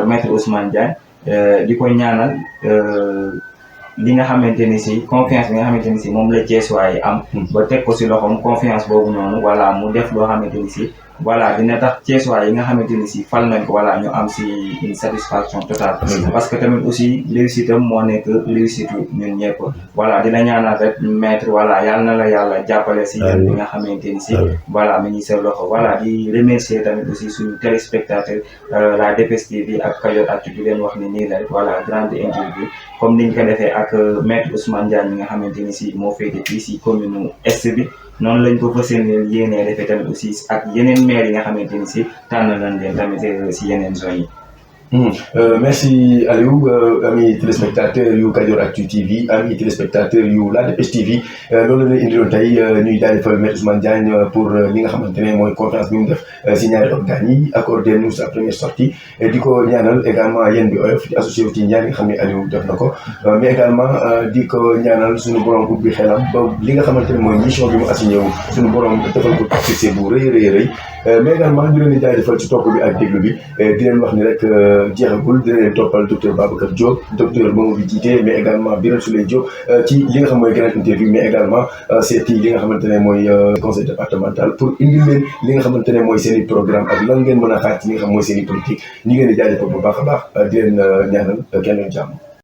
maître Ousmane Diagne di ko ñaanal li nga xamante ni si confiance bi nga xamante ni si moom la Thiessois yi am ba teg ko si loxoom confiance boobu noonu voilà mu def loo xamante ni si voilà dina tax Thiessois yi nga xamante ni si fal nañ ko voilà ñu am si une satisfaction totale parce que tamit aussi réussite am moo nekk réussite ñun ñëpp voilà dina ñaanal rek maître voilà yàlla na la yàlla jàppale si yéen bi nga xamante ni si voilà mi ngi sa loxo voilà di remercier tamit aussi suñu téléspectateur la DPS TV ak Kajoor Actu di leen wax ni nii la voilà grande interview comme niñ ko defee ak maître Ousmane Diagne mi nga xamante ni si moo féete fii si commune est bi noonu lañ ko fas yéenee defee tamit aussi ak yeneen maire yi nga xamante ni si tànn nañ leen tamit si yeneen zones yi. Merci Aliou amis téléspectateurs yu Kajoor Actu TV amis téléspectateurs yu la DPS TV loolu la indiloon tey ñuy jaajëfal maître Ousmane Diagne pour li nga xamante ne mooy conférence bi mu def si ñaari organes yi accordé nous sa première sortie di ko ñaanal également yéen bi oyof di associé ci ñaar nga xam ne Aliou def na ko mais également di ko ñaanal suñu borom ubbi xelam ba li nga xamante ne mooy mission bi mu assigné wu suñu borom defal ko succès bu rëy mais également ñu leen di jaajëfal ci topp bi ak déglu bi di leen wax ni rek jeexagul dina leen toppal docteur Babacar Diop docteur Mamadou Djité mais également Birame Souleye Diop ci li nga xam mooy grande interview mais également seeti li nga xamante ne mooy conseil départemental pour indi leen li nga xamante ne mooy seen i programme ak lan ngeen mën a xaar ci li nga xam mooy seen i politique ñu ngeen di jaajëfal bu baax a baax di leen ñaanal kenn leen jàmm